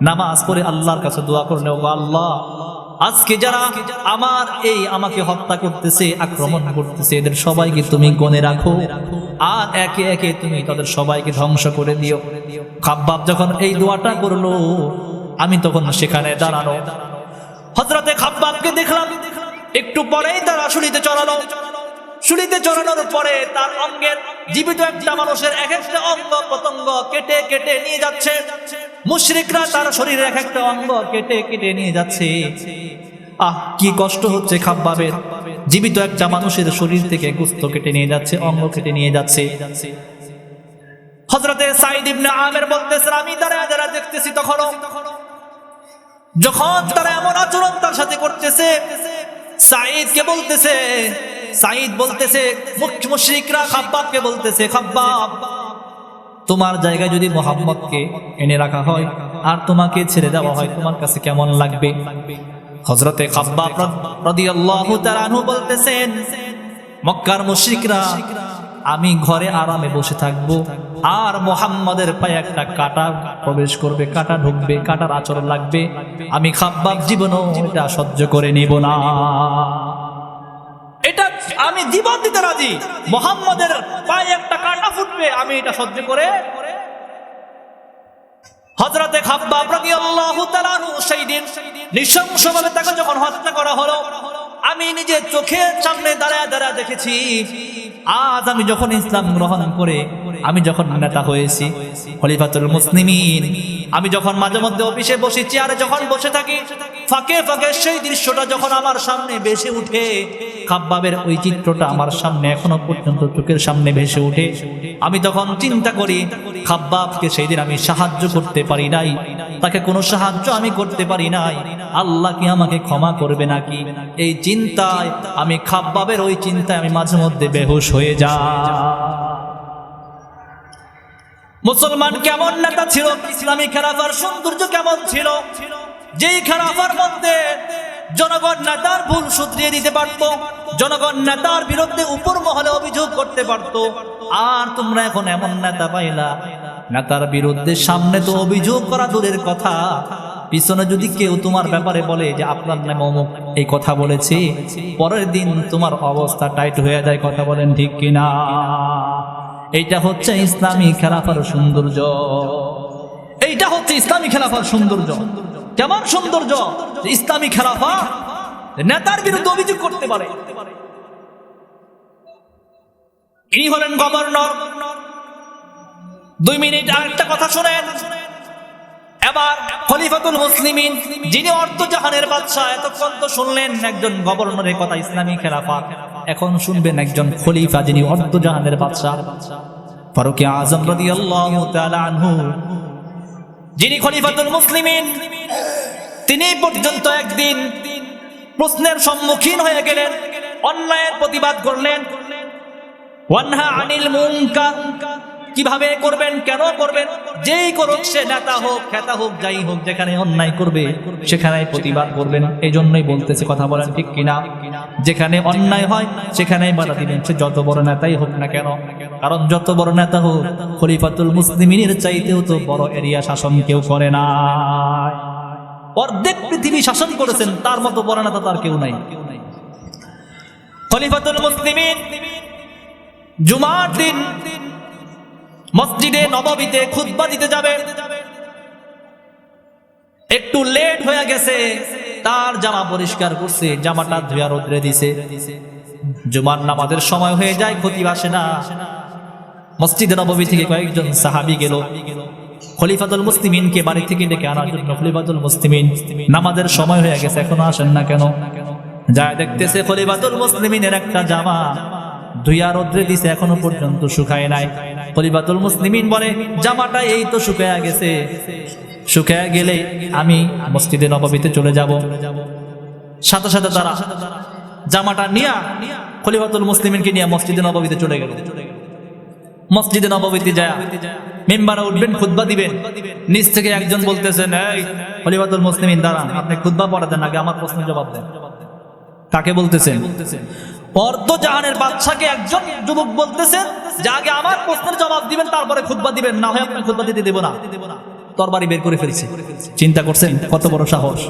নামাজ পড়ে আল্লাহর কাছে দোয়া করলো, আল্লাহ আজকে যারা আমাকে হত্যা করতেছে, আক্রমণ করতেছে, এদের সবাইকে তুমি গনে রাখো আর একে একে তুমি তাদের সবাইকে ধ্বংস করে দিও। খাব্বাব যখন এই দোয়াটা করলো, আমি তখন সেখানে দাঁড়ানো। হযরতে খাব্বাবকে দেখলাম, একটু পরেই তারা শুলিতে চড়ালো। শুলিতে চড়ানোর পরে তার অঙ্গের, জীবিত একটা মানুষের এক একটা অঙ্গ প্রত্যঙ্গ কেটে কেটে নিয়ে যাচ্ছে। মুশরিকরা তার শরীরের এক একটা অঙ্গ কেটে কেটে নিয়ে যাচ্ছে। কি কষ্ট হচ্ছে খাব্বাবের। জীবিত একটা মানুষের শরীর থেকে গোশত কেটে নিয়ে যাচ্ছে, অঙ্গ কেটে নিয়ে যাচ্ছে। হযরতে সাঈদ ইবনে আমির বলতেছেন, আমি দাঁড়ায় দাঁড়ায় দেখতেছি। যখন তারা এমন আচরণ তার সাথে করতেছে, সাঈদ বলতেছে মুশরিকরা খাব্বাবকে বলতেছে, খাব্বাব, তোমার জায়গায় যদি মুহাম্মদকে এনে রাখা হয় আর তোমাকে ছেড়ে দেওয়া হয়, তোমার কাছে কেমন লাগবে? হযরতে খাব্বাব রাদিয়াল্লাহু তাআলা আনহু বলতেছেন, মক্কার মুশরিকরা আমি ঘরে আরামে বসে থাকবো আর মুহাম্মাদের পায়ে একটা কাঁটা প্রবেশ করবে, কাঁটা ঢুকবে, কাঁটার আচরণ লাগবে, আমি খাব্বাব জীবনও এটা সহ্য করে নিব না। এটা আমি জীবন দিতে রাজি, মুহাম্মাদের পায়ে একটা কাঁটা ফুটবে, আমি এটা সহ্য করে। হযরতে খাব্বাব রাদিয়াল্লাহু তাআলা আনহু সেই দিন নৃশংসভাবে তাকে যখন হত্যা করা হলো, আমি নিজের চোখের সামনে দাঁড়ায় দাঁড়ায় দেখেছি। আজ আমি যখন ইসলাম গ্রহণ করে আমি যখন নেতা হয়েছি, খলিফাতুল মুসলিমিন, আমি যখন মাঝে মধ্যে অফিসে বসে চেয়ারে যখন বসে থাকি, ফাঁকে ফাঁকে সেই দৃশ্যটা যখন আমার সামনে ভেসে উঠে, খাব্বাবের ওই চিত্রটা আমার সামনে এখনো পর্যন্ত চোখের সামনে ভেসে উঠে, আমি তখন চিন্তা করি, খাব্বাবকে সেই দিন আমি সাহায্য করতে পারি নাই, তাকে কোনো সাহায্য আমি করতে পারি নাই, আল্লাহ কি আমাকে ক্ষমা করবে নাকি? এই চিন্তায় আমি খাব্বাবের ওই চিন্তায় আমি মাঝে মধ্যে বেহুশ হয়ে যাই। মুসলমান কেমন নেতা ছিল, ইসলামী খেলাফার সৌন্দর্য কেমন ছিল, যেই খেলাফার মধ্যে জনগণ নেতার ভুল শুধরিয়ে দিতে পারত, জনগণ নেতার বিরুদ্ধে উপর মহলে অভিযোগ করতে পারত। আর তোমরা এখন এমন নেতা পাইলা, নেতার বিরুদ্ধে সামনে তো অভিযোগ করা দূরের কথা, পিছনে যদি কেউ তোমার ব্যাপারে বলে যে আপনার নামে অমুক এই কথা বলেছে, পরের দিন তোমার অবস্থা টাইট হয়ে যায়। কথা বলেন ঠিক কিনা? এইটা হচ্ছে ইসলামী খেলাফার সৌন্দর্য। এইটা হচ্ছে ইসলামী খেলাফার সৌন্দর্য। কেমন সৌন্দর্য? ইসলামী খেলাফা নেতার বিরুদ্ধে অভিযোগ করতে পারে। ইনি হলেন গভর্নর। 2 মিনিট আরেকটা কথা শুনেন। এবার খলিফাতুল মুসলিমিন, যিনি অর্ধজাহানের বাদশা, এতক্ষণ তো শুনলেন একজন গভর্নরের কথা, ইসলামী খেলাফা। এখন শুনবেন একজন খলিফা, যিনি অর্ধজাহানের বাদশা, ফারুক আযম রাদিয়াল্লাহু তাআলা আনহু, যিনি খলিফাতুল মুসলিমিন। তিনি পর্যন্ত একদিন প্রশ্নের সম্মুখীন হয়ে গেলেন, অন্যায়ের প্রতিবাদ করলেন। ওয়ানহা আনিল মুনকার, কিভাবে করবেন, কেন করবেন? যেই করুক, সে নেতা হোক, খেতা হোক, যাই হোক, যেখানে অন্যায় করবে সেখানে প্রতিবাদ করবেন। এই জন্যই বলতেছে, কথা বলেন ঠিক কিনা? যেখানে অন্যায় হয় সেখানেই বাধা দিবেন, সে যত বড় নেতাই হোক না কেন। কারণ যত বড় নেতা হোক, খলিফাতুল মুসলিমিনের চাইতেও তো বড় এরিয়া শাসন কেউ করে না। অর্ধেক পৃথিবী শাসন করেছেন, তার মতো বড় নেতা তার কেউ নাই। খলিফাতুল মুসলিমিন জুমার দিন মসজিদে নববীতে খুতবা দিতে যাবে। একটু লেট হয়ে গেছে, তার জামা পরিষ্কার করছে, জামাটা ধুয়া রোদ্রে দিছে। জুমার নামাজের সময় হয়ে যায়, খতিব আসে না। মসজিদে নববী থেকে কয়েকজন সাহাবী গেল খলিফাতুল মুসলিমিনকে বাড়ি থেকে ডেকে আনার জন্য। খলিফাতুল মুসলিমিন, নামাজের সময় হয়ে গেছে, এখনো আসেন না কেন? যায় দেখতেছে খলিফাতুল মুসলিমিনের একটা জামা ধুইয়া রোদ্রে দিছে, এখনো পর্যন্ত শুকায় নাই। খলিফাতুল মুসলিমিন বলে, জামাটা এই তো শুকায়া গেছে, শুকায়া গেলে আমি মসজিদে নববীতে চলে যাব। সাথে সাথে তারা জামাটা নিয়ে খলিফাতুল মুসলিমিনকে নিয়ে মসজিদে নববীতে চলে গেল। মসজিদে নববীতে যায় মেম্বারে উঠবেন, খুতবা দিবেন। নিচ থেকে একজন বলতেছেন, এই খলিফাতুল মুসলিমিন দাঁড়ান, আপনি খুতবা পড়াতেন, আগে আমার প্রশ্নের জবাব দেন। কাকে বলতেছেন? অর্ধজাহানের বাদশাকে একজন যুবক বলতেছেন যে আগে আমার প্রশ্নের জবাব দিবেন, তারপরে খুতবা দিবেন, না হয় আপনি খুতবা দিতে দেব না। তরবারি বের করে ফেলছে। চিন্তা করছেন কত বড় সাহস?